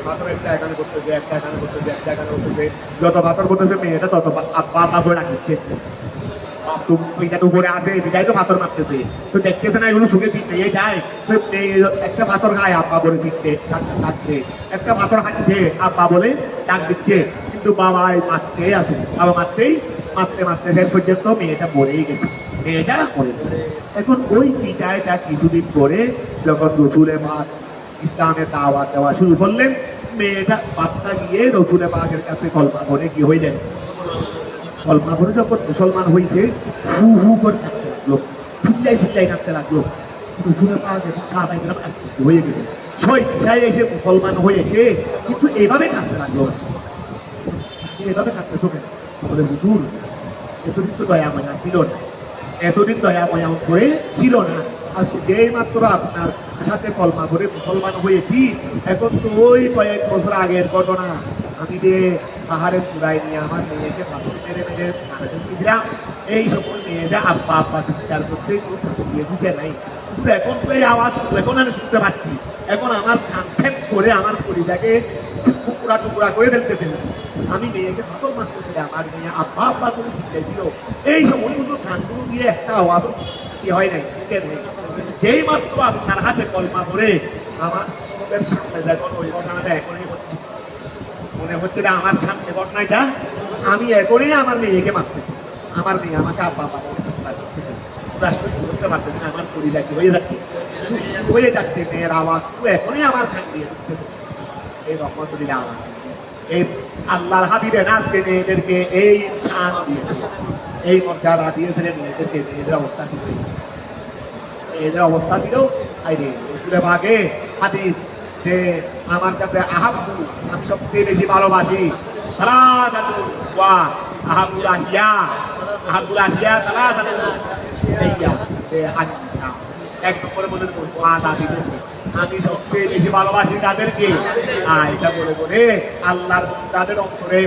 পাথর একটা এখানে করতেছে, একটা এখানে করতেছে, একটা এখানে করতেছে। যত পাথর করতেছে মেয়েটা তত আব্বা করে রাখছে। উপরে আছে এদিকাই তো পাথর মারতেছে, তো দেখতেছে না এগুলো চোখে দিতে যায়। একটা পাথর খায় আব্বা বলে দিতে ডাকছে, একটা পাথর খাচ্ছে আব্বা বলে ডাক দিচ্ছে, কিন্তু বাবা মারতে আছে। বাবা মারতেই মারতে মারতে শেষ পর্যন্ত মেয়েটা মরেই গেছে। মেয়েটা মরে গেছে। এখন ওই পিতাটা কিছুদিন পরে যখন রসুলে পাক ইসলামের দাওয়াত দেওয়া শুরু করলেন, মেয়েটা বাচ্চা গিয়ে রসুলে পাকের কাছে কলমা করে কি হয়ে যায়? কলমা করে যখন মুসলমান হয়েছে, হু হু করে থাকতে লাগলো, চিল্লাই চিল্লাই থাকতে লাগলো। রসুলে পাক এখন সাহাবায়ে কেরাম আশ্চর্য হয়ে গেছে, স্বেচ্ছায় এসে মুসলমান হয়েছে, কিন্তু এভাবে থাকতে লাগলো। এভাবে থাকতেছো কেন? বলে হুজুর এতদিন তো দয়া মায়া ছিল না, এতদিন দয়া মায়া করে ছিল না। আজকে যেই মাত্র আপনার সাথে কলমা করে মুসলমান হয়েছি, এখন তো ওই কয়েক বছর আগের ঘটনা। আমি যে পাহাড়ের চূড়ায় নিয়ে আমার মেয়েকে পাথর মেরে মেরে মারা দিয়েছিলাম, এই সকল মেয়েরা আব্বা আব্বা চিৎকার করতে কোনো ঠাকুর দিয়ে ঢুকে নাই। কিন্তু এখন তো এই আওয়াজ এখন আমি শুনতে পাচ্ছি। এখন আমার কনসেপ্ট করে আমার পরিটাকে টুকরা টুকরা করে ফেলতেছে। আমি মেয়েকে পাথর মারতেছিলাম, আমার মেয়ে আব্বা আব্বা করে শিখতেছিল। এই সময় কিন্তু ধানগুলো দিয়ে একটা আওয়াজ কি হয় নাই, যেই মাত্র আপনার হাতে কলমা করে আমার সামনে দেখুন ওই ঘটনাটা এখনই হচ্ছে। মনে হচ্ছে যে আমার সামনে ঘটনাটা আমি এখনই আমার মেয়েকে মারতেছি, আমার মেয়ে আমাকে আব্বা আব্বা বলে চিন্তা করতেছে, ওরা আসলে কি করতে পারতেছে না, আমার পরিবার কি হয়ে যাচ্ছে, হয়ে যাচ্ছে, মেয়ের আওয়াজ তো এখনই আমার কান দিয়ে ঢুকতেছে। এই রহমতুল্লাহ আমার এই আল্লাহর হাবিবের আজকে মেয়েদেরকে এই শান দিয়েছে, এই মর্যাদা দিয়েছিলেন মেয়েদেরকে, মেয়েদের অবস্থা ছিল মেয়েদের অবস্থা ছিল আইরে রসুলের আগে হাদিস যে আমার কাছে আহাব্বু, আমি সবচেয়ে বেশি ভালোবাসি সালাতাতুল ওয়া আহাব্বুল আশিয়া, আহাব্বুল আশিয়া সালাতাতুল এইয়া যে আনসা এক নম্বরে বলে মা দাদিদেরকে আমি সবচেয়ে বেশি ভালোবাসি তাদেরকে। এটা বলে বলে আল্লাহর তাদের অন্তরে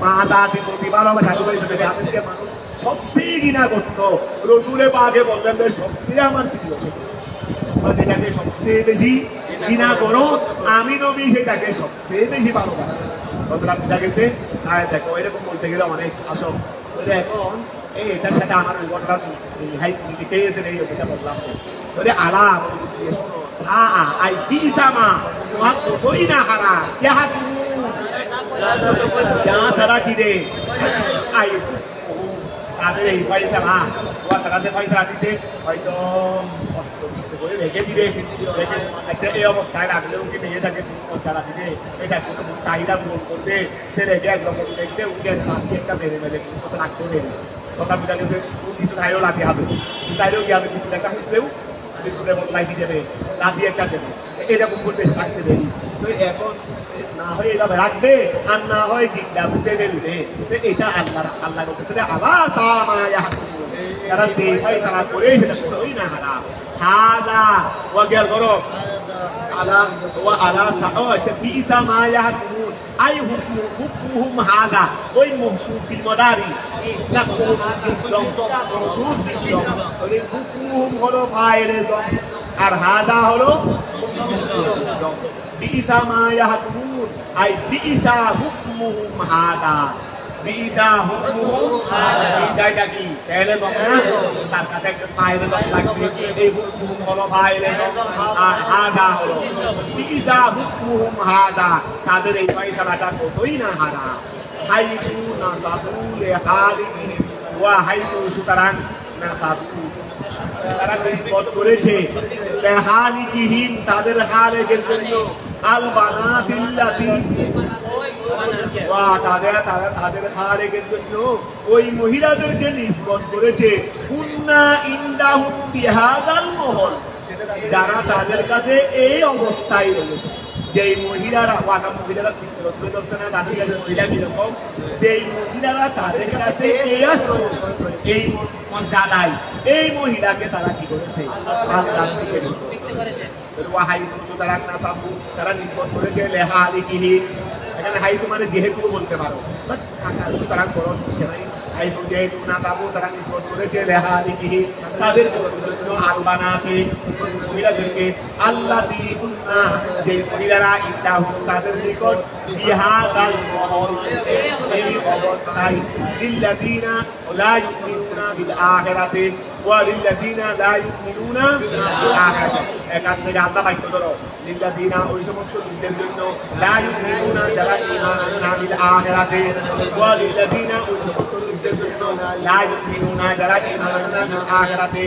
মা দাদির প্রতি ভালোবাসা তাদেরকে মানুষ সবচেয়ে ঘৃণা করতো। রসুলের পাকে বললেন যে সবচেয়ে আমার প্রিয় যেটাকে সবচেয়ে বেশি ঘৃণা করো, আমি নবী সেটাকে সবচেয়ে বেশি ভালোবাসি। কতটা বুঝা গেছে? দেখো এরকম বলতে গেলে অনেক আসল এখন এটার সাথে আমার ওই ঘটনা লিখে গেছেন, এই ওটা বললাম বলে আলা শোনো আই বিসামা তোমার কতই না হারা ইহা তুমি যা তারা কি রে আই তাদের এই ফাইসালা ওরা তাদের ফাইসালা দিতে হয়তো কষ্ট বুঝতে করে রেখে দিবে, রেখে আচ্ছা এই অবস্থায় রাখলেও কি মেয়েটাকে যারা দিবে এটা কোনো চাহিদা পূরণ করবে, সে রেখে একরকম দেখবে উঠে একটা মেরে মেরে কিন্তু রাখতে দেবে। কথা বুঝা গেছে, কিছু চাইলেও লাঠি হবে, চাইলেও কি হবে, কিছু একটা হইলেও বিস্কুটের মতো লাইটি দেবে, লাঠি একটা দেবে, এরকম করবে রাখতে দেরি। তো এখন না হয় এভাবে রাখবে আর না হয় জিন্দা বুঝে দেবে। এটা আল্লাহ আল্লাহ বলতেছে আল্লাহ সামায়া তারা যে ফায়সালা করে সেটা সই না হারাম হাদা ওয়াগেল করো আলা ওয়া আলা সাআত বিসা মা ইয়াহকুমুন আই হুকুম হাদা ওই মহসুব বিল মাদারি না ওই হুকুম হলো ফাইলে আর হাদা হলো বিসা মা ইয়াহকুমুন আই বিসা হুকুমুহুম হাদা বিসা হুকুমুহুম হাদা বিসাটা কি তাহলে তোমরা তার কাছে একটা ফাইলে দম লাগবে, এই হুকুম হলো ফাইলে দম আর হাদা হলো বিসা হুকুমুহুম হাদা, তাদের এই ফয়সালাটা কতই না হারাম। হাইসু নাসাবু লিহাদিহিম ওয়া হাইসু সুতরাং নাসাবু তারা নিষ্পত করেছে লেহালিকিহীন তাদের হারেকের জন্য আল বানাতিল্লাতি তাদের হারেকের জন্য ওই মহিলাদেরকে নিষ্পত করেছে কুন্না ইনদাহুম বিহাদাল মহল, যারা তাদের কাছে এই অবস্থায় রয়েছে। যেই মহিলারা ওয়াকা মহিলারা চিত্র তুলে ধরছে না তাদের কাছে মহিলা কিরকম, যেই মহিলারা তাদের কাছে এই মর্যাদায় এই মহিলাকে তারা কি করেছে আল্লাহ থেকে সুতরাং নাসাবু তারা নিষ্পত করেছে লেহালিকিহীন, এখানে হাইসু মানে যেহেতু বলতে পারো, সুতরাং বড় সমস্যা নাই। হাইসু যেহেতু নাসাবু তারা নিষ্পত করেছে লেহালিকিহীন তাদের জন্য আলবানাতে মহিলাদেরকে আল্লাতি কুন্না যে মহিলারা ইন্দাহু তাদের নিকট বিহাদাল মহল এই অবস্থায় লিল্লাযিনা লা ইউমিনুনা বিল আখিরাতি ওয়া লিল্লাযিনা লা ইউমিনুনা বিল আখিরাতি। এখান থেকে আল্লাহ বাক্য ধরো লিল্লাযিনা ওই সমস্ত লোকদের জন্য লা ইউমিনুনা যারা ঈমান আনে না বিল আখিরাতি ওয়া লিল্লাযিনা ওই সমস্ত লোকদের জন্য লা ইউমিনুনা যারা ঈমান আনে না বিল আখিরাতি।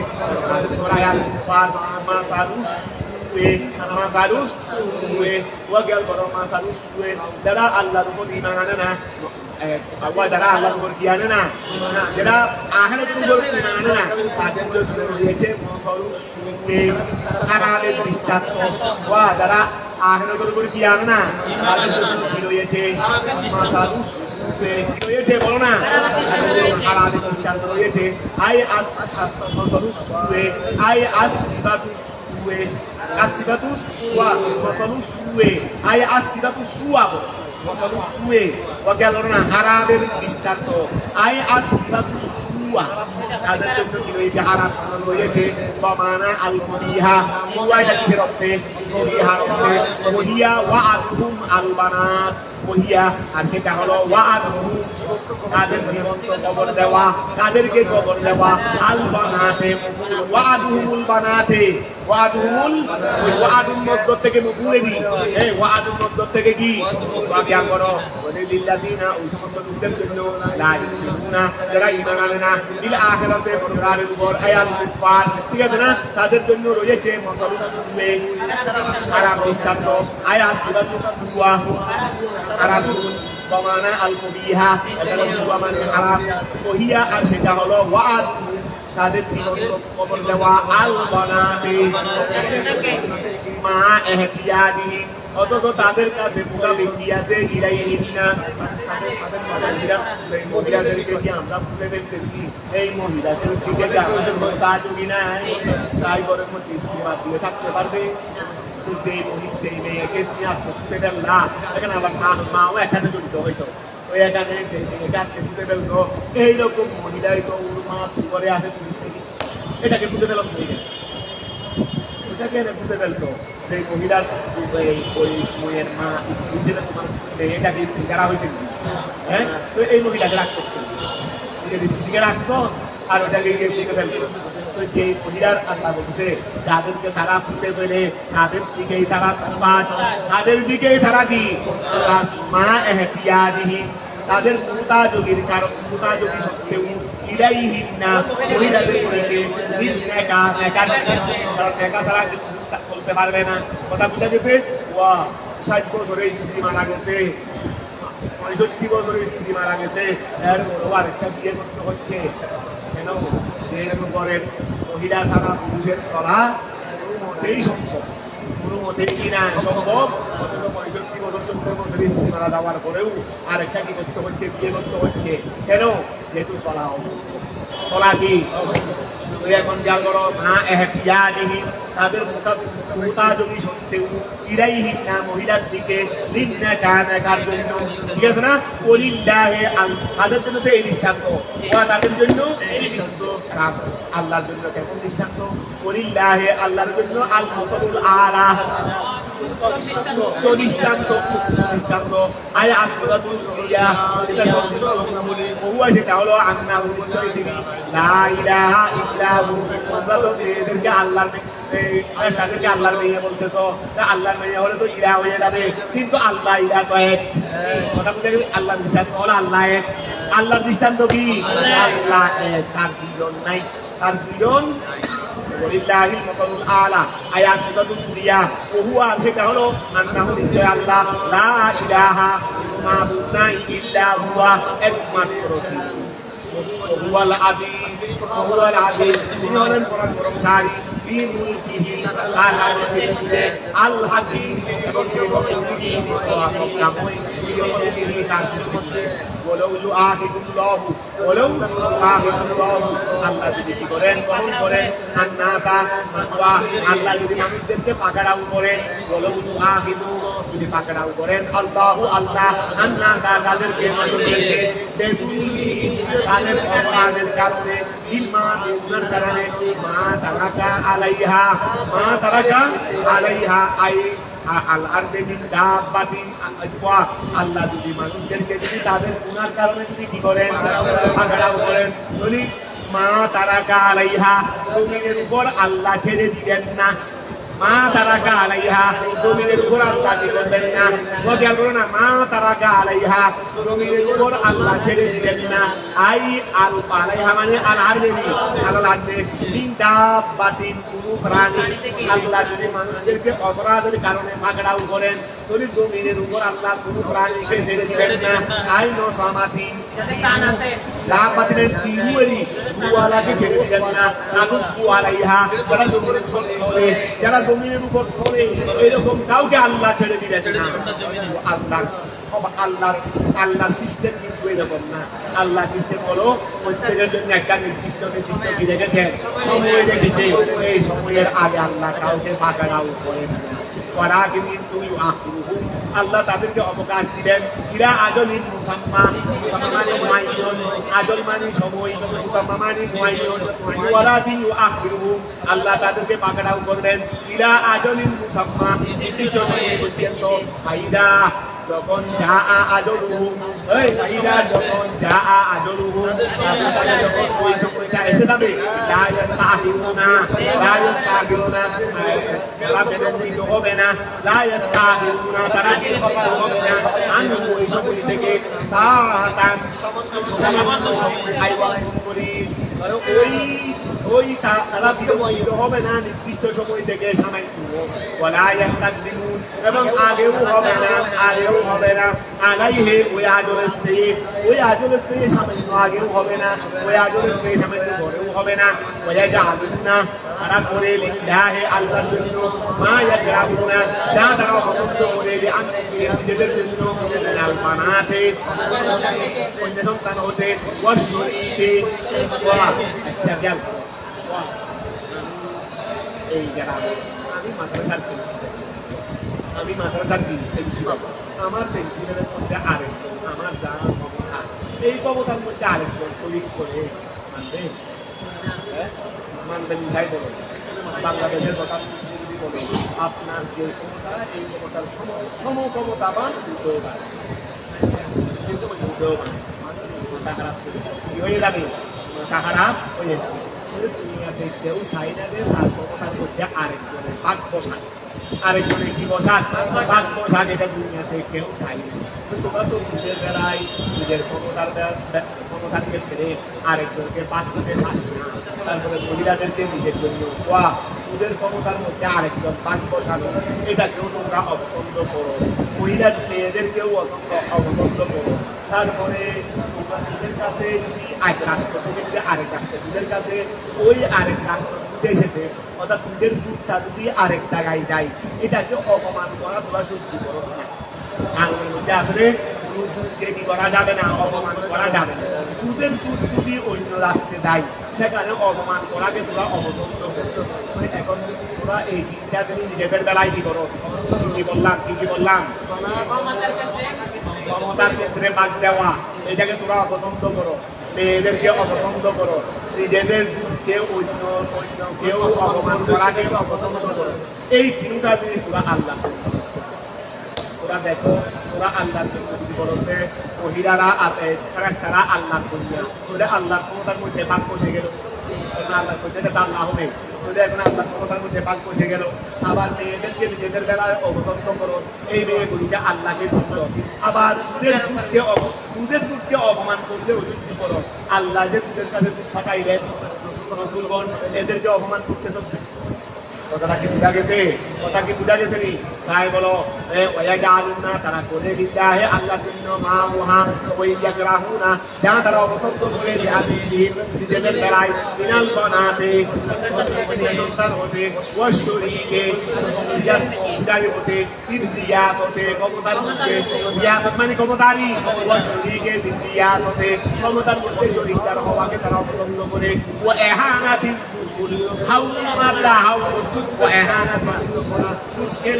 আয়াত পাঁচ মাসালুস মাসালুস ওয়াগেল বড় মাসালুস যারা আল্লাহর উপর ঈমান আনে না যারা আল্লাহর উপর কি আনে না যারা আখিরাতের উপর ঈমান আনে না তাদের জন্য রয়েছে মাসালুস খারাপের দৃষ্টান্ত। যারা আখিরাতের উপর কি আনে না তাদের জন্য কি রয়েছে মাসালুস রয়েছে, বলো না খারাপের দৃষ্টান্ত রয়েছে। আই আস মাসালুস আই আস আসিবাতু সুয়া মাসালু সুয়ে আই আসিবাতু সুয়া মাসালু সুয়ে ওয়া না হারামের দৃষ্টান্ত আই আসিবাতু সুয়া তাদের জন্য কি রয়েছে হারাম রয়েছে বামানা আল মুদিহা সুয়াটা কিসের অর্থে মুদিহার অর্থে মুহিয়া ওয়া আদহুম আল বানাত মুহিয়া আর সেটা হলো ওয়া আদহুম তাদের জীবন্ত কবর দেওয়া, তাদেরকে কবর দেওয়া। আল বানাতে ওয়াদুহুমুল বানাতে ওয়াদুহুমুল ওয়াদুল মধ্য থেকে মুকুলে দি এই ওয়াদুল মধ্য থেকে কি ওয়াদিয়া করো ওদের লিল্লাযিনা ওই সমস্ত লোকদের জন্য লা ইউমিনুনা যারা ঈমান আনে না বিল আখিরাতে পরকালের উপর আয়াল কুফার ঠিক আছে না তাদের জন্য রয়েছে মাসালুল খারাপ দৃষ্টান্ত আয়াত সূরাতুল তুয়া খারাপ বমানা আল কুবিহা এটা মানে খারাপ ওহিয়া আর সেটা হলো ওয়াদ তাদের কবর দেওয়া আল বানাতে মা এহতিয়াদি অথচ তাদের কাছে পুরা ব্যক্তি আছে ইলাইহিন্না মহিলাদেরকে কি আমরা ফুটে দেখতেছি এই মহিলাদের দিকে যে আমাদের কাজ কিনা তাই করে মধ্যে ইস্তিমার দিয়ে থাকতে পারবে এই মেয়েকে তুমি আজকে ফুটে দেন না এখানে আবার মাও একসাথে জড়িত হইতো ওই এখানে গাছকে ফুটে ফেলতো এইরকম মহিলাই তো ওর মা করে আছে পুলিশ থেকে এটাকে ফুটে ফেল ওটাকে ফুটে ফেলতো যে মহিলার ওই মেয়ের মা হিসেবে তোমার এটাকে স্ত্রী করা হয়েছে হ্যাঁ তো এই মহিলাকে রাখছো স্ত্রীকে রাখছো আর ওটাকে গিয়ে ফুটে ফেলতো তো যে মহিলার আল্লাহ বলতে যাদেরকে তারা ফুটে ফেলে তাদের দিকেই তারা তাদের দিকেই তারা কি মা এহতিয়াদিহি তাদের মুতাযোগীর কারণ মুতাযোগী সত্ত্বেও ইলাইহিন্না মহিলাদের বলেছে নেকা ছাড়া চলতে পারবে না কথা বুঝা গেছে 60 বছরে স্ত্রী মারা গেছে 65 বছরে স্ত্রী মারা গেছে এর আরেকটা বিয়ে করতে হচ্ছে কেন এরকম করেন মহিলা ছাড়া পুরুষের চলা কোনো মতেই সম্ভব কোনো মতেই কিনা সম্ভব 65 বছর 70 বছর স্ত্রী মারা যাওয়ার পরেও আরেকটা কি করতে হচ্ছে বিয়ে করতে হচ্ছে কেন যেহেতু চলা অসম্ভব চলা কি এখন যা করো মা এহতিয়াদিহি তাদের মুতাযোগী সত্ত্বেও ইলাইহিন্না মহিলার দিকে লিন্না কার জন্য ঠিক আছে না ওলিল্লাহি তাদের জন্য তো এই দৃষ্টান্ত তাদের জন্য এই দৃষ্টান্ত আল্লাহর জন্য কেমন দৃষ্টান্ত ওলিল্লাহি আল্লাহর জন্য আল মাসালুল আলা দৃষ্টান্ত আয় আসরাতুল ইয়া এটা বহু সেটা হলো আন্নাহু নিশ্চয় তিনি লা ইলাহা ইল্লাহু তোমরা তো এদেরকে আল্লাহর মেয়ে বলতেছো আল্লাহর মেয়ে হলে তো ইলাহ হয়ে যাবে কিন্তু আল্লাহ ইলাহ তো এক কথা বলতে গেলে আল্লাহর দৃষ্টান্ত হলো আল্লাহ এক আল্লাহর দৃষ্টান্ত কি আল্লাহ এক তার দুজন নাই তার দুজন ওয়ালিল্লাহিল মাসালুল আলা আয়াত সূরাতুল কুরিয়া ওহুয়া সেটা হলো আন্নাহু নিশ্চয় আল্লাহ লা ইলাহা মাবুদ নাই ইল্লা হুয়া একমাত্র ওহুয়াল আজিজ ওহুয়াল আজিজ তিনি হলেন পরাক্রমশালী ফি মুলকিহি তার রাজত্বে আল হাকিম এবং তিনি তার সৃষ্টি বলেও ইউআহিদুল্লাহু বলেও ইউআহিদুল্লাহু আল্লাহ যদি কি করেন গ্রহণ করেন আন্নাসা মাওয়া আল্লাহ যদি মানুষদেরকে পাকড়াও করেন বলেও ইউআহিদু যদি পাকড়াও করেন আল্লাহু আল্লাহ আন্নাসা তাদেরকে মানুষদেরকে বেগুনি তাদের অপরাধের কারণে ইলমানের কারণে মা তারাকা আলাইহা আই আল্লাহ যদি মানুষদেরকে যদি তাদের গুনার কারণে যদি কি করেন পাকড়াও করেন বলি মা তারাকা আলাইহা জমিনের উপর আল্লাহ ছেড়ে দিবেন না মা তারাকা আলাইহা জমিনের উপর আল্লাহ দিবেন না বলে বলো না মা তারাকা আলাইহা জমিনের উপর আল্লাহ ছেড়ে দিবেন না আই আল আলাইহা মানে আল আরদি আল আরদি তিন দাবাতিন কোনো প্রাণী আল্লাহ যদি মানুষদেরকে অপরাধের কারণে পাকড়াও করেন তাহলে জমিনের উপর আল্লাহ কোনো প্রাণীকে ছেড়ে দিবেন না আই নো সমাধি দাবাতিনের তিনুরি বুয়ালাকে ছেড়ে দিবেন না আগুন বুয়ালাইহা যারা জমিনের উপর চলে এরকম কাউকে আল্লাহ ছেড়ে দিবেন না আল্লাহ সিস্টেম কিন্তু এরকম না আল্লাহ সিস্টেম হলো প্রত্যেকের জন্য একটা নির্দিষ্ট কি রেখেছে সময় রেখেছে এই সময়ের আগে আল্লাহ কাউকে পাকড়াও করেন আল্লাহ তাদেরকে অবকাশ দিলেন ইরা আজলিন মুসাম্মা আজল মানে সময় মুসাম্মা মানে মুআয়্যান ওয়ালাদিন ইউআখিরুহুম আল্লাহ তাদেরকে পাকড়াও করলেন ইরা আজলিন মুসাম্মা নির্দিষ্ট সময় পর্যন্ত ফাইদা যখন যা আজলুহুম এই ফাইদা যখন যা যখন ওই সময়টা এসে যাবে তারা বিলম্বিত হবে না, তারা বিলম্বিত হবে না। আমি ওই সময় থেকে তারা বিলম্বিত হবে না নির্দিষ্ট সময় থেকে সামান্য এবং আগেও হবে না আলাইহে ওই আজলের চেয়ে সামান্য আগেও হবে না, ওই আজলের চেয়ে সামান্য পরেও হবে না। তারা করে লিল্লাহি আল্লাহর জন্য মা ইয়াকরাহুনা যা তারা পছন্দ করে নিজেদের জন্য মিনাল বানাতে কন্যা সন্তান হতে ওয়াশরিকি আচ্ছা গেল এই যারা আমি মাদ্রাসার প্রিন্সিপাল, আমার প্রিন্সিপালের মধ্যে আরেকজন, আমার যা ক্ষমতা এই ক্ষমতার মধ্যে আরেকজন শরীর করে মানবে, মানবেন তাই বলুন। বাংলাদেশের কথা যদি বলে আপনার যে ক্ষমতা এই ক্ষমতার সমক্ষমতাবান উদয়বান, কিন্তু উদয়বান মাথা খারাপ কি হয়ে যাবে, মাথা খারাপ হয়ে যাবে। দুনিয়াতে কেউ চাই না যে তার ক্ষমতার মধ্যে আরেকজনের পাক বসাক, আরেকজনের কি বসাক, পাক বসাক, এটা দুনিয়াতে কেউ চাই না। তোমরা তো নিজের বেলায় নিজের ক্ষমতার ক্ষেত্রে আরেকজনকে পাক দিতে চাস না, তারপরে মহিলাদেরকে নিজের জন্য ওদের ক্ষমতার মধ্যে আরেকজন পাক বসানো, এটাকেও তোমরা অপছন্দ করো, মহিলার মেয়েদেরকেও অপছন্দ করো। তারপরে তোমরা নিজের কাছে যদি এক রাষ্ট্র থেকে যদি আরেক রাষ্ট্র, নিজের কাছে ওই আরেক রাষ্ট্র দুধে এসেছে, অর্থাৎ দুধের দুধটা যদি আরেক জায়গায় যায়, এটাকে অপমান করা তোমরা সহ্য করো না। আঙুলের মধ্যে আসলে দুধকে কি করা যাবে না, অপমান করা যাবে না। দুধের দুধ যদি অন্য রাষ্ট্রে যায়, সেখানে অপমান করাকে তোমরা অপছন্দ করো। এখন তোমরা এই চিন্তা তুমি নিজেদের বেলায় কি করো, কি বললাম ক্ষমতার ক্ষেত্রে বাদ দেওয়া, এটাকে তোমরা অপছন্দ করো, মেয়েদেরকে অপছন্দ করো, নিজেদের দুধকে অন্য কেউ অপমান করাকে অপছন্দ করো। এই তিনটা জিনিস তোরা আল্লাহ, তোরা দেখো তোরা আল্লাহর জন্য যদি বলতে মহিলারা ফেরেশতারা আল্লাহর জন্য, তোদের আল্লাহর ক্ষমতার মধ্যে ভাগ বসে গেল, আল্লাহর মধ্যে বাংলা হবে, তোদের এখন আল্লাহর ক্ষমতার মধ্যে ভাগ বসে গেল। আবার মেয়েদেরকে নিজেদের বেলায় অবগত করো, এই মেয়েগুলিকে আল্লাহকে বুঝলো। আবার দুধের দুধকে অপমান করলে অসুস্থ করো, আল্লাহ যে দুধের কাছে দুধ ফাটাইলেন রসুলগণ, এদেরকে অপমান করতে চলবে। কথাটা কি বুঝা গেছে? কথা কি বুঝা গেছে নি? তাই বলো না, তারা করে লিল্লাহি আল্লাহর জন্য মা ওহা ওই ইয়াকরাহুনা যা তারা অপছন্দ করে নিজেদের বেলায় মিনাল বানাতে সন্তান হতে ওয়াশরিকে অংশীদারি হতে ইন্দিয়াস হতে ক্ষমতার মধ্যে, রিয়াসত মানে ক্ষমতারই, ওয়াশরিকে ইন্দিয়াস হতে ক্ষমতার মধ্যে শরীকদার হওয়াকে তারা অপছন্দ করে। ও এহানাতি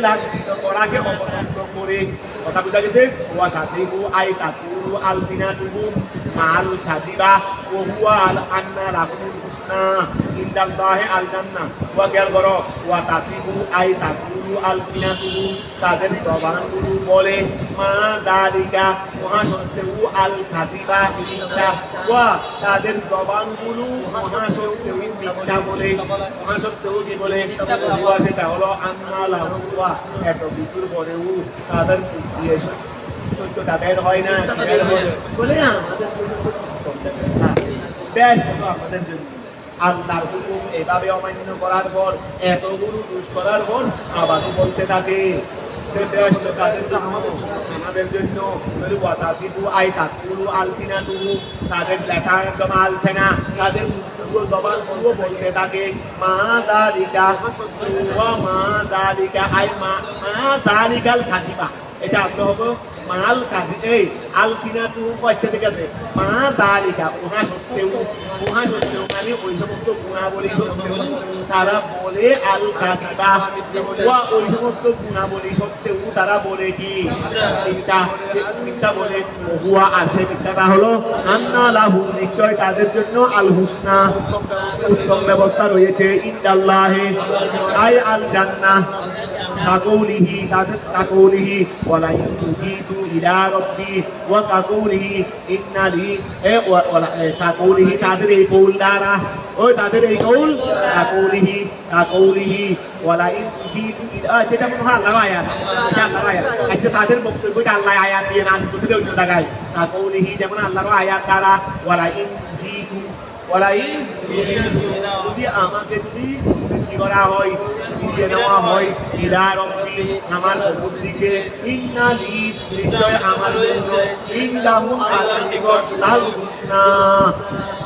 লাঞ্ছিত করাকে অপছন্দ করে। কথা বুঝা গেছে? ওয়া তাসিবু আই তাকুলু আলসিনাতুহুম মাল কাযিবা ওয়া হুয়া আল আন্না লাকুল হুসনা ইনদাল্লাহি আল জান্নাহ। ওয়া খেয়াল করো, ওয়া তাসিবু আই তাকুলু আলসিনাতুহুম তাদের জবানগুলো বলে মা যালিকা ওয়া সত্তেউ আল কাযিবা মিথ্যা, ওয়া তাদের জবানগুলো মহা সত্তেউ মিথ্যা বলে, মহা সত্তেউ কি বলে? সেটা হলো আন্না লাহুয়া, এত কিছুর পরেও তাদের দিয়ে সত্যটা বের হয় না, বের হবে বলে আমাদের বেশ হলো আমাদের জন্য। আল্লাহর হুকুম এভাবে অমান্য করার পর, এতগুলো দোষ করার পর আবারও বলতে থাকে আমাদের জন্য তাদের লেখা একদম আলছে না, তাদের জবান পুরো বলতে থাকে মা দালিকা মা দালিকা আই মা দালিকাল খাদিবা। এটা আসলে হবো মাল কাজী, এই আলসিনা তু কয়েছে, ঠিক আছে, মা দালিকা উহা সত্ত্বেও মানে ওই সমস্ত গুণাবলী সত্ত্বেও তারা বলে আল কাযিবা, ওই সমস্ত গুণাবলী সত্ত্বেও তারা বলে কি মিথ্যা বলে। হুয়া আর সেই মিথ্যাটা হলো আন্না লাহু, নিশ্চয় তাদের জন্য আল হুসনা উত্তম ব্যবস্থা রয়েছে, ইনদাল্লাহি আই আল জান্নাহ, কাকৌলিহি তাদের কাকৌলিহি ওয়ালা ইউজিতু ইলা রাব্বি ওয়া কাকৌলিহি ইন্নালি কাকৌলিহি তাদের এই কৌল দ্বারা ওই তাদের এই কৌল কাকৌলিহি ওয়ালা ইউজিতু ইলা যেটা মনে হয় আল্লাহর আয়াত আচ্ছা তাদের বক্তব্যটা আল্লাহ আয়াত দিয়ে না বুঝলে অন্য জায়গায় কাকৌলিহি যেমন আল্লাহর আয়াত দ্বারা ওয়ালা ইউজিতু যদি আমাকে যদি কি করা হয় ফিরিয়ে নেওয়া হয় ইলা রব্বি আমার প্রভুর দিকে ইন্নালি নিশ্চয় আমার জন্য ইন্দাহু আলাল নিকট লাল হুসনা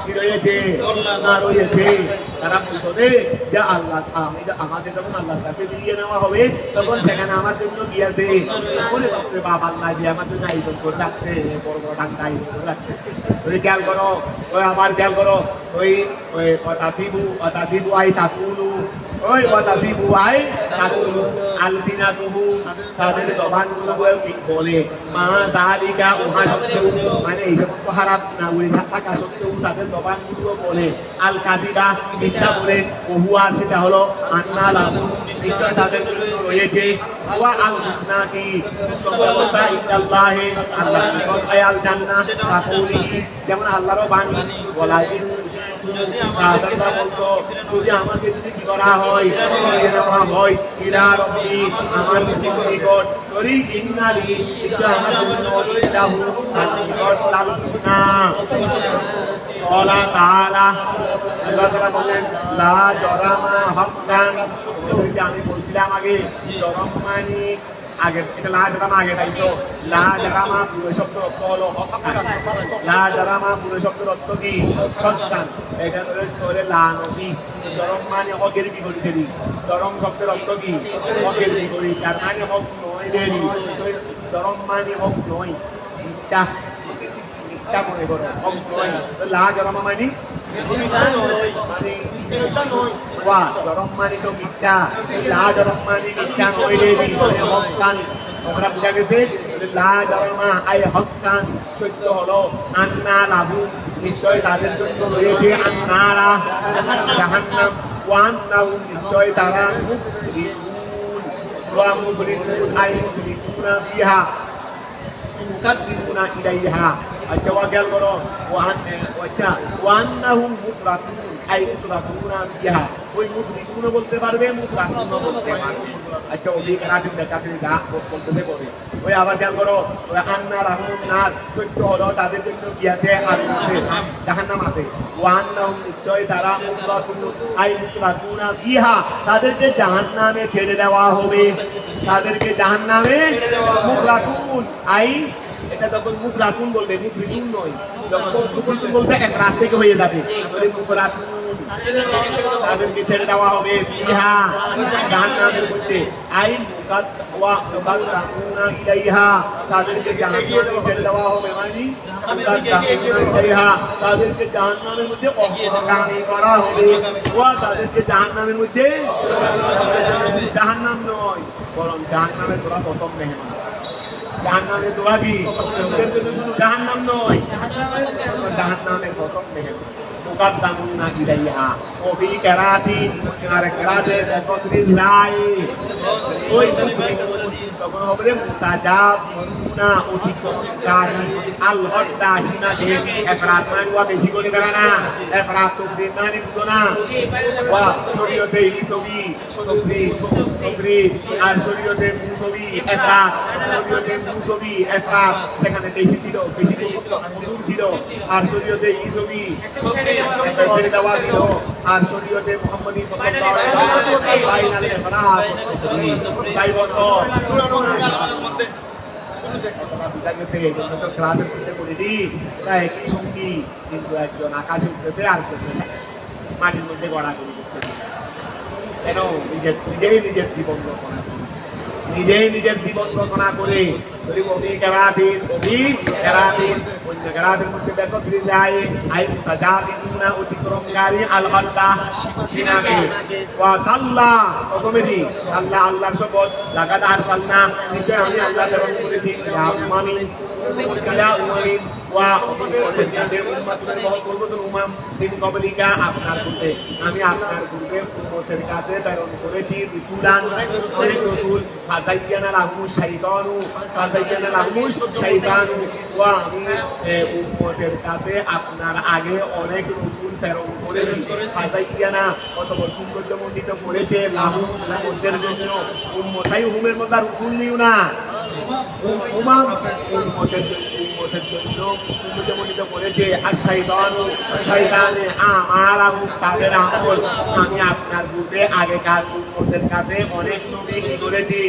কি রয়েছে না রয়েছে তারা বলছে যে আল্লাহ আমাকে যখন আল্লাহর কাছে ফিরিয়ে নেওয়া হবে তখন সেখানে আমার জন্য কি আছে বলে বাবা আল্লাহ যে আমার জন্য আয়োজন করে রাখছে বড় বড় ডাক্তার আয়োজন করে রাখছে তুমি খেয়াল করো ওই আবার খেয়াল করো ওই ওই অতাসিবু আই তাকুলু ওই অতাসিবু আই তাকুলু আলসিনাতুহু তাদের জবানগুলো বলে মা দালিকা উহা সত্ত্বেও মানে এই সমস্ত হারাত না উনি থাকা সত্ত্বেও তাদের জবানগুলো বলে আল কাদিবা মিথ্যা বলে ওহুয়া সেটা হলো আন্না লাহু নিশ্চয় তাদের রয়েছে ওয়া আল হুসনা কি সর্বদা ইল্লাল্লাহি আল্লাহর নিকট আয়াল জান্নাত তাকুলিহি যেমন আল্লাহর বাণী বলা যদি আমাকে যদি কি করা হয় নেওয়া হয় ইলা রব্বি আমার নিকট করি ইন্নালি নিশ্চয় আমার নিকট লাল হুসনা আল্লাহ তাআলা বলেন লা জরামা হাক্কান আমি বলছিলাম আগে জরম মানে আগে এটা লা জারামা আগে তাইতো লা জারামা পুরো শব্দ অর্থ হলো হক্কান লা জারামা পুরো শব্দের অর্থ কি সত্যান এটা ধরে লা নবী জরম মানে হকের বিপরীতে দি জরম শব্দের অর্থ কি হকের বিপরীত তার মানে হক নয় দেরি জরম মানে হক নয় মিথ্যা মিথ্যা মনে করো হক নয় লা জারামা মানে মিথ্যা নয় মানে মিথ্যা নয় ওয়া জরম মানে তো মিথ্যা লা জরম মানে মিথ্যা নয় দেরি হক্কান কথা বুঝা গেছে লা জারামা আই হক্কান সত্য হলো আন্না লাহু নিশ্চয় তাদের জন্য রয়েছে আন্নারা জাহান্নাম ওয়ান্নাহু নিশ্চয় তারা মুফলিহুন ওয়া মুফলিহুন আই মুফলিহুনা বিহা মুকাদ্দিমুনা ইলাইহা আচ্ছা ওয়া খেয়াল করো আচ্ছা ওয়ান্নাহুম মুফরাতুন আই মুফরাতুনা বিহা ওই মুফরিদুন বলতে পারবে মুফরাতুন বলতে পারবে আচ্ছা ওই কারাতির দেখাতে যা বলতে পারে ওই আবার খেয়াল করো ওই আন্না রাহুন নার সত্য হলো তাদের জন্য কি আছে আর আছে জাহান্নাম আছে ওয়ান্নাহুম নিশ্চয় তারা মুফরাতুন আই মুফরাতুনা বিহা তাদেরকে জাহান্নামে ছেড়ে দেওয়া হবে তাদেরকে জাহান্নামে মুফরাতুন আই এটা তখন মুফরাতুন বলবে মুফরিদুন নয় যখন মুফরিদুন বলতে এক রাত থেকে হয়ে যাবে মুফরাতুন তাদেরকে ছেড়ে দেওয়া হবে ফিহা জাহান্নামের মধ্যে আই মুকাদ্দামুনা ইলাইহা তাদেরকে জাহান্নামে ছেড়ে দেওয়া হবে মানে মুকাদ্দামুনা ইলাইহা তাদেরকে জাহান্নামের মধ্যে অগ্রগামী করা হবে ওয়া তাদেরকে জাহান্নামের মধ্যে জাহান্নাম নয় বরং জাহান্নামের তোরা প্রথম মেহমান জাহান্নামের দোয়া কি লোকের জন্য শুধু জাহান্নাম নয় জাহান্নামের প্রথম মেহমান মুকাদ্দামুনা ইলাইহা ও ফি কিরাতিন আর কিরাতে তাফসীর নাই ওই তখন হবে মুতাজাবিনা অতিক্রমকারী আল হদ্দাসিনা যে এফরাত মানে ওয়া বেশি করে দেবে না এফরাত তফসীর মানে বুঝো না ওয়া শরীয়তে ইসবি তফসীর আর শরীয়তে মুতবি এফরাত শরীয়তে মুতবি এফরাত সেখানে বেশি ছিল বেশি ছিল আর শরীয়তে ইসবি ছেড়ে দেওয়া ছিল আর শরীয়তে মুহাম্মদী সাল্লাল্লাহু আলাইহি ওয়াসাল্লাম ফাইনাল ইফরাত তাই বলছো মধ্যে শুরু থেকে কথা বুঝা গেছে এই জন্য তো ক্লাসের মধ্যে বলে দিই তাই একই সঙ্গী কিন্তু একজন আকাশে উঠতেছে আর মাটির মধ্যে গড়াগড়ি করতেছে কেন নিজেই নিজের জীবন রচনা নিজেই নিজের জীবন রচনা করে অন্য কেরাতের মধ্যে দেখো শ্রীলায় আই মুতাজাবিদুনা অতিক্রমকারী আল হদ্দাহ সিনাকে ওয়া তাল্লা কসমেদি আল্লাহ আল্লাহর শপথ লাকাদ আরসালনা নিশ্চয় আমি আল্লাহ প্রেরণ করেছি ইয়া উমামিন ওয়া উম্মতের কাছে উম্মাতুল মুহাম্মাদুল উমাম তিন কবলিকা আপনার পূর্বে আমি আপনার পূর্বে উম্মতের কাছে প্রেরণ করেছি রাসূলান অনেক রাসূল ফাযাইয়ানা লাহুমুশ শাইতানু ওয়া আমি উম্মতের কাছে আপনার আগে অনেক রাসূল প্রেরণ করেছি ফাযাইয়ানা কতবার সৌন্দর্যমণ্ডিত করেছে লাহুম উম্মতের জন্য উম্মতাই হুমের মধ্যে রাসূল নিও না উমাম উম্মতের জন্য সৌন্দর্যমণ্ডিত করেছে আর শয়তানে আমার তাদের আমল আমি আপনার পূর্বে আগেকার উম্মতের কাছে অনেক নবী করেছি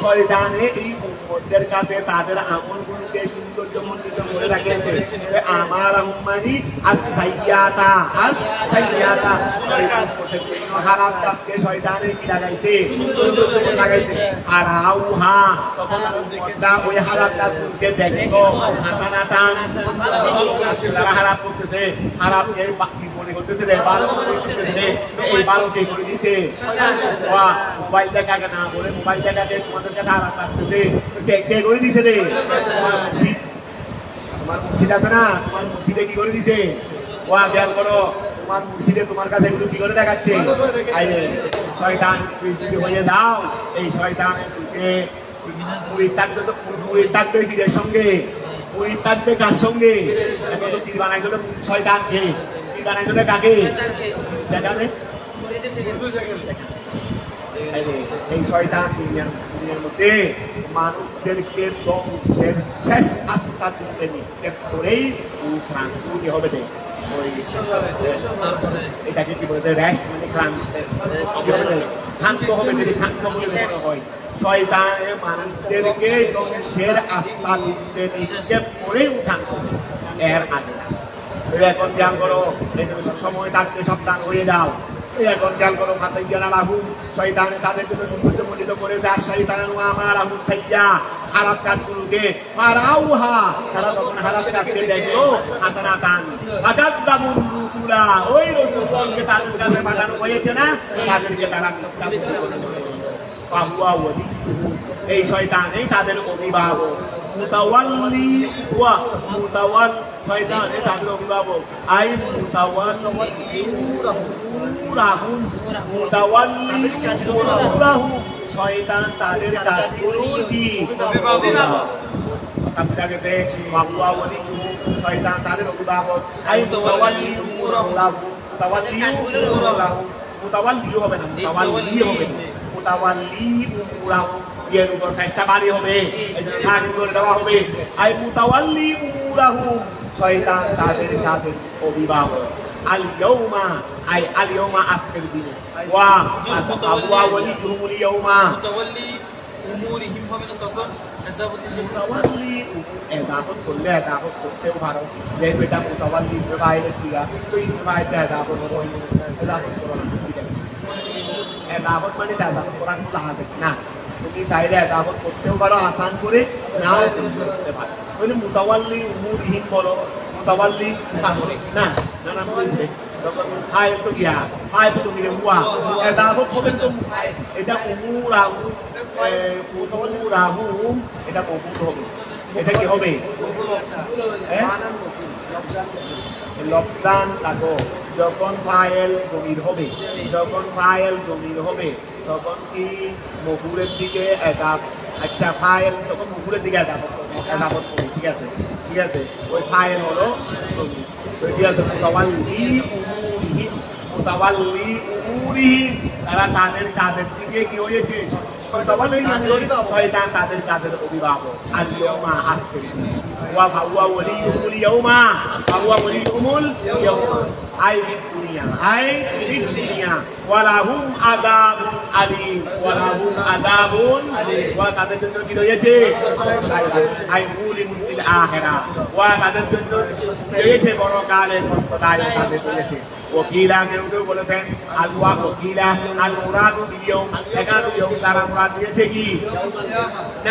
শয়তানে এই উম্মতের কাছে তাদের আমলগুলোকে সৌন্দর্যমণ্ডিত করে রাখেছে আমার উম্মানি as-sayyiata খারাপ কাজকে শয়তানে কি লাগাইছে সৌন্দর্য লাগাইছে আর আউহা তখন ওই খারাপ কাজগুলোকে দেখো হাসানাতান যারা খারাপ করতেছে খারাপ এই বাকি মনে করতেছে রে ভালো করতেছে রে এই ভালো কে করে দিছে মোবাইল দেখাকে না বলে মোবাইল দেখাকে তোমাদের কাছে খারাপ লাগতেছে কে করে দিছে রে তোমার মুর্শিদ আছে না তোমার মুর্শিদে কি করে দিছে জ্ঞান করো তোমার মুর্শিদে তোমার কাছে এগুলো কি করে দেখাচ্ছে শয়তান তুই যদি হয়ে দাও এই শয়তানের তুইকে থাকবে তীরের সঙ্গে ওই থাকবে কার সঙ্গে এখন তো তীর বানাইছিল শয়তানকে তীর বানাইছিল কাকে দেখাবে এই শয়তান দুনিয়ার মধ্যে মানুষদেরকে ধ্বংসের শেষ আস্থা তুলতে নিক্ষেপ করেই ক্রান্তি হবে দেয় এটাকে কি বলে রেস্ট মানে ক্ষান্ত হবে যদি ক্ষান্ত বলে মনে হয় শয়তানে মানুষদেরকে ধ্বংসের আস্থা তুলতে নিক্ষেপ করেই উঠান এর আগে এখন ধ্যান করো সময় থাকতে সাবধান হয়ে যাও এখন খেয়াল করো ফাতাইয়ানা লাহুম শয়তানে তাদের জন্য সৌন্দর্যমণ্ডিত করেছে আর শয়তানু আমারাহু সাইয়্যা খারাপ কাজগুলোকে ফারাউহা তারা তখন খারাপ কাজকে দেখলো হাসানাতান ফাকাযযাবুর রুসুলা ওই রাসূলকে তাদের কাছে পাঠানো হয়েছে না তাদেরকে তারা মিথ্যা বলে ফাহুয়া ওয়ালিয়ুহু এই শয়তানই তাদের অভিভাবক মুতাওয়াল্লি ওয়া মুতাওয়াল শয়তানে তাদের অভিভাবক আই মুতাওয়াল্লি শয়তান তাদের শয়তান তাদের অভিভাবক আই মুতাওয়াল্লি মুতাওয়াল্লি হবে না মুতাওয়াল্লি হবে মুতাওয়াল্লি উমুরাহু এর উপর ফেরেশতা বাড়ি হবে এজন্য করে দেওয়া হবে আই মুতাওয়াল্লি উমুরাহু শয়তান তাদের অভিভাবক আল ইয়াউমা আই আল ইয়াউমা আজকের দিনে ওয়া আবওয়া ওয়ালিহুমুল ইয়াউমা মুতাওয়াল্লি উমুরিহিম হবে না তখন মুতাওয়াল্লি এদাবত করলে এদাবত করতেও পারো যেহেতু এটা মুতাওয়াল্লি বাইরে ছিল তো এই বাইরে এদাবত হয় এদাবত করা অসুবিধা নেই এদাবত মানে এদাবত করা কোনো আদেশ না তুমি চাইলে এদাবত করতেও পারো আসান করে নাও করতে পারো ওই মুতাওয়াল্লি উমুরিহিম বলো মুতাওয়াল্লি না না না বুঝবে তখন ফাইল তো গিয়া ফাইল তো গিয়ে হুয়া এদাবত হবে তো এটা উমুরাহু উমুরাহুম এটা মফুল হবে এটা কি হবে লফজান থাকো যখন ফাইল জমির হবে তখন কি মফুলের দিকে আচ্ছা ফাইল তখন মফুলের দিকে এদাবত হবে ঠিক আছে ওই ফাইল হলো জমির ঠিক আছে মুতাওয়াল্লি উমুরিহিম তারা তাদের দিকে কি হয়েছে শয়তান তাদের কাজের অভিভাবক আল ইয়াউমা আজকে ওয়া ফাহুয়া ওয়ালিয়ুহুল ইয়াউমা আই ফিদ দুনিয়া ওয়া লাহুম আযাবুন আলীম ওয়া তাদের জন্য কি রয়েছে আই মুলিমুন ফিল আখিরাহ ওয়া তাদের জন্য রয়েছে পরকালের কষ্টদায়ক তাদের রয়েছে ওকিলা কেউ বলেছেন আল ওকিলা আল মুরাদু বিয়াউম এখানে ইয়াউম দ্বারা মুরাদ দিয়েছে কি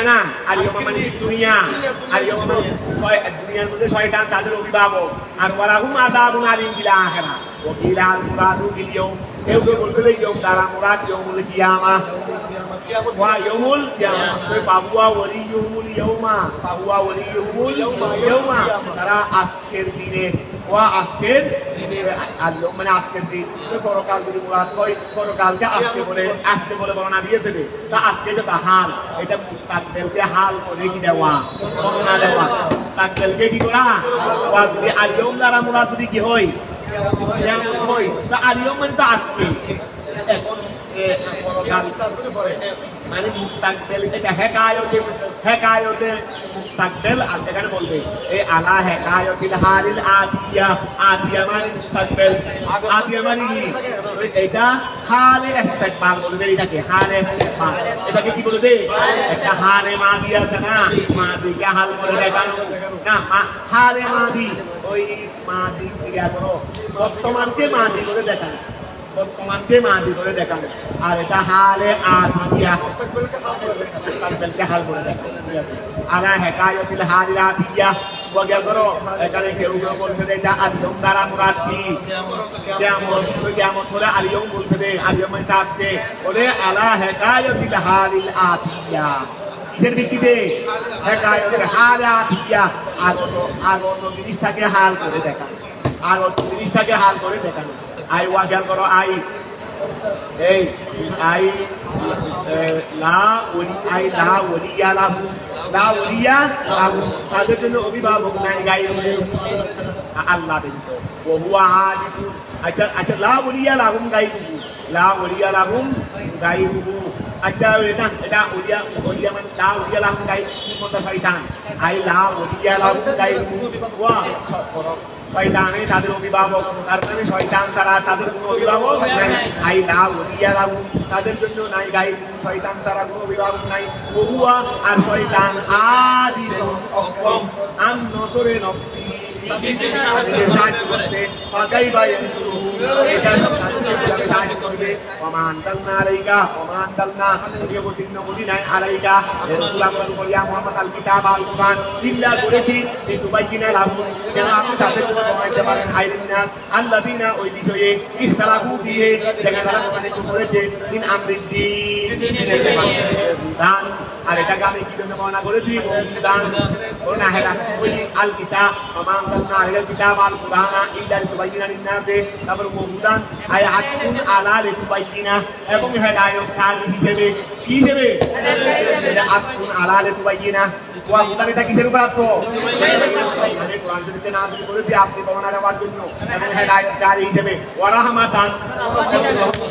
না আল ইয়াউম মানে দুনিয়ার মধ্যে শয়তান তাদের অভিভাবক আর ওয়ালাহুম আযাবুন আলীম ফিল আখিরাহ ওকিলা আল মুরাদু বিয়াউম কেউ বলতে ইয়াউম দ্বারা মুরাদ ইয়াউমুল কিয়ামাহ ওয়া ইয়াউমুল কিয়ামা ফাহুয়া ওয়ালিয়ুহুমুল ইয়াউমা ফাহুয়া ওয়ালিয়ুহুমুল ইয়াউমা তারা আজকের দিনে ওয়া আজকের আল্লাহ মানে আজকের দিন পরকাল যদি মুরাদ হয় পরকালকে আজকে বলে বর্ণনা দিয়ে দেবে তা আজকে যেটা হাল এটা মুস্তাকবিলকে হাল করে কি দেওয়া বর্ণনা দেওয়া মুস্তাকবিলকে কি করা ওয়া যদি আলিয়ম দ্বারা মুরাদ যদি কি হয় যেমন হয় তা আলিয়ম মানে তো আজকে এখন মানে মুস্তাকবিল এটা হেকায়তে মুস্তাকবিল আর এখানে বলবে এই আলা হেকায়তিল হালিল আদিয়া মানে মুস্তাকবিল আদিয়া মানে কি এটা হালে ইস্তেকবাল বলবে এটাকে হালে ইস্তেকবাল এটাকে কি বলবে একটা হালে মাদি আছে না মাদিকে হাল করে দেখানো না হালে মাদি ওই মাদি কি করো বর্তমানকে মাদি করে দেখানো বর্তমানকে মাদি করে দেখানো আর এটা হালে আদিয়া মুস্তাকবিলকে হাল করে দেখানো আলা হেকায়তিল হালিল আদিয়া বগিয়া করো এখানে কেউ বলছে এটা আলিয়ম দ্বারা মুরাদ কি কিয়ামত হলে আলিয়ম বলছে রে আলিয়ম মানে আজকে বলে আলা হেকায়তিল হালিল আদিয়া কিসের ভিত্তিতে হেকায়তিল হাল আদিয়া আগত জিনিসটাকে হাল করে দেখানো আগত জিনিসটাকে হাল করে দেখানো আই ওয়াগিয়া করো আই এই আই লা ওলিয়া লাহু তাদের জন্য অভিভাবক নাই গায়ে আল্লাহ ব্যতীত ওহুয়া আলিমু আচ্ছা লা ওলিয়া লাহুম গায়রুহু আচ্ছা এটা ওলিয়া মানে লা ওলিয়া লাহুম গায়রুহু শয়তান আই লা ওলিয়া লাহুম গায়রুহু ওয়া শয়তানে তাদের অভিভাবক তার মানে শয়তান ছাড়া তাদের কোনো অভিভাবক নাই আই লা ওলিয়া লাহুম তাদের জন্য নাই গায়রুহু শয়তান ছাড়া কোনো অভিভাবক নাই ওহুয়া আর শয়তান আদিদুন অক্ষম আন নসরে নফসি সাহায্য করতে ফাকাই বা ইয়ানসুরুহু এটা সাহায্য করবে ওমান দালনা আলাইকা ওমান দালনা অবতীর্ণ করি নাই আলাইকা রাসূলুল্লাহ বলিয়া মুহাম্মদ আল কিতাব আল কুরআন ইল্লা করেছি লিতুবাইয়িনা লাহুম যেন আপনি তাদের বলতে পারেন আইলিন নাস আল্লাযিনা ওই বিষয়ে ইখতালাফু ফিহি যারা তারা মনে করেছে ইন আমরিদ্দিন দান আর এটাকে আমি কি জন্য বর্ণনা করেছি দান না হেলা ওই আল কিতাব ওমান দালনা আলাইকা কিতাব আল কুরআন ইল্লা লিতুবাইয়িনা লিন-নাসি তারপর মুদান আয়াতুন আলা লিতুবাইয়িনা এবং হেদায়েত কাল হিসেবে কি হিসেবে এটা আতুন আলা লিতুবাইয়িনা ওয়া মুদান এটা কিসের উপর আত্ম মানে কোরআন শরীফে নাযিল করেছে আপনি বর্ণনা দেওয়ার জন্য এবং হেদায়েত কাল হিসেবে ওয়া রাহমাতান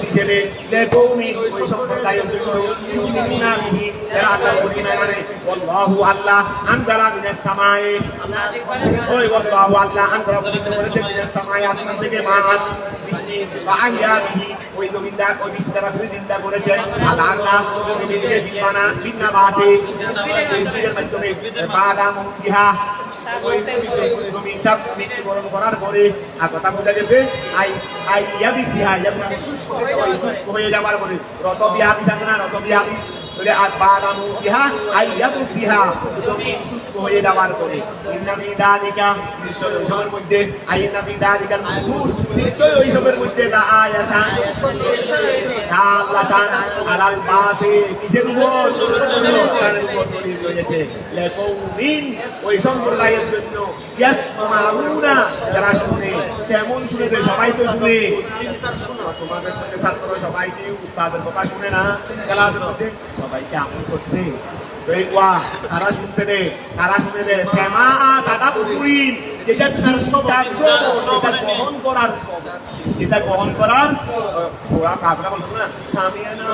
হিসেবে লিকৌমি ওই সম্প্রদায়ের জন্য ইউমিনুনা বিহি যারা আল্লাহর প্রতি মানে আল্লাহু আল্লাহ আনজালা মিনাস সামায়ে ওই আল্লাহু আল্লাহ আনজালা মিনাস সামায়ে আসমান থেকে মা'আন বৃষ্টি বাহিয়া বিহি ওই জমিদার ওই বিস্তারা থেকে চিন্তা করেছেন আল্লাহ জমিকে বিন্না বাতে এর মাধ্যমে বাদাম ইহা ওই জমিটা মৃত্যুবরণ করার পরে আর কথা বোঝা গেছে আই ইয়াবিসিহা হয়ে যাবার পরে রতবিয়াবি থাকে না রতবিয়াবি বলে আর বাদাম ইহা আই ইয়াবিসিহা জমিন সুস্থ হয়ে যাবার পরে ইন্নামি দালিকা নিশ্চয় ওই সবের মধ্যে আইন্নামি দালিকার মাহমুদ নিশ্চয় ওই সবের মধ্যে লা আয়াতান দালাতান আলাল বাসে কিসের উপর তার উপর দলিল রয়েছে লিকৌমিন ওই সম্প্রদায়ের জন্য ইয়াসমাউনা যারা শুনে কেমন শুনবে সবাই তো শুনে চিন্তার শোনা তোমাদের মধ্যে ছাত্র সবাই কি উস্তাদের কথা শুনে না ক্লাসের মধ্যে সবাই কেমন করছে তারা শুনছে রে তারা শুনে রে শ্যামা দাদা পুকুরিন যেটা যেটা গ্রহণ করার ওরা কাপড়া বলতো না সামিয়ানা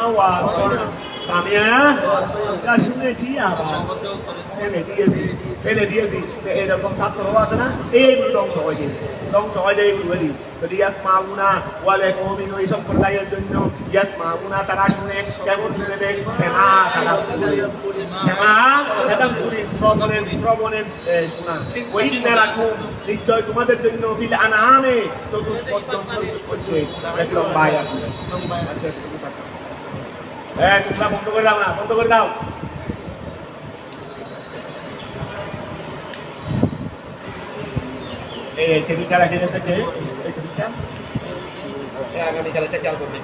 সামিয়ানা শুনেছি আবার ফেলে দিয়েছি এরকম ছাত্রও আছে না এইগুলো ধ্বংস হয়ে গেছে ধ্বংস হয়ে যায় এইগুলো যদি ইয়াসমাউনা ওয়ালে কওমিন ওই সম্প্রদায়ের জন্য ইয়াসমাউনা তারা শুনে কেমন শুনে দেয় শ্যামা তারা শ্যামা এটা শ্রবণের শোনা ওই না রাখুন নিশ্চয় তোমাদের জন্য ফিল আনআমে চতুষ্পদে এক লম্বা আয়াত তোমরা বন্ধ করে দাও না বন্ধ করে দাও এই টেবিলটা রেখে দিয়েছে এই টেবিলটা আগামীকাল এটা খেয়াল করবে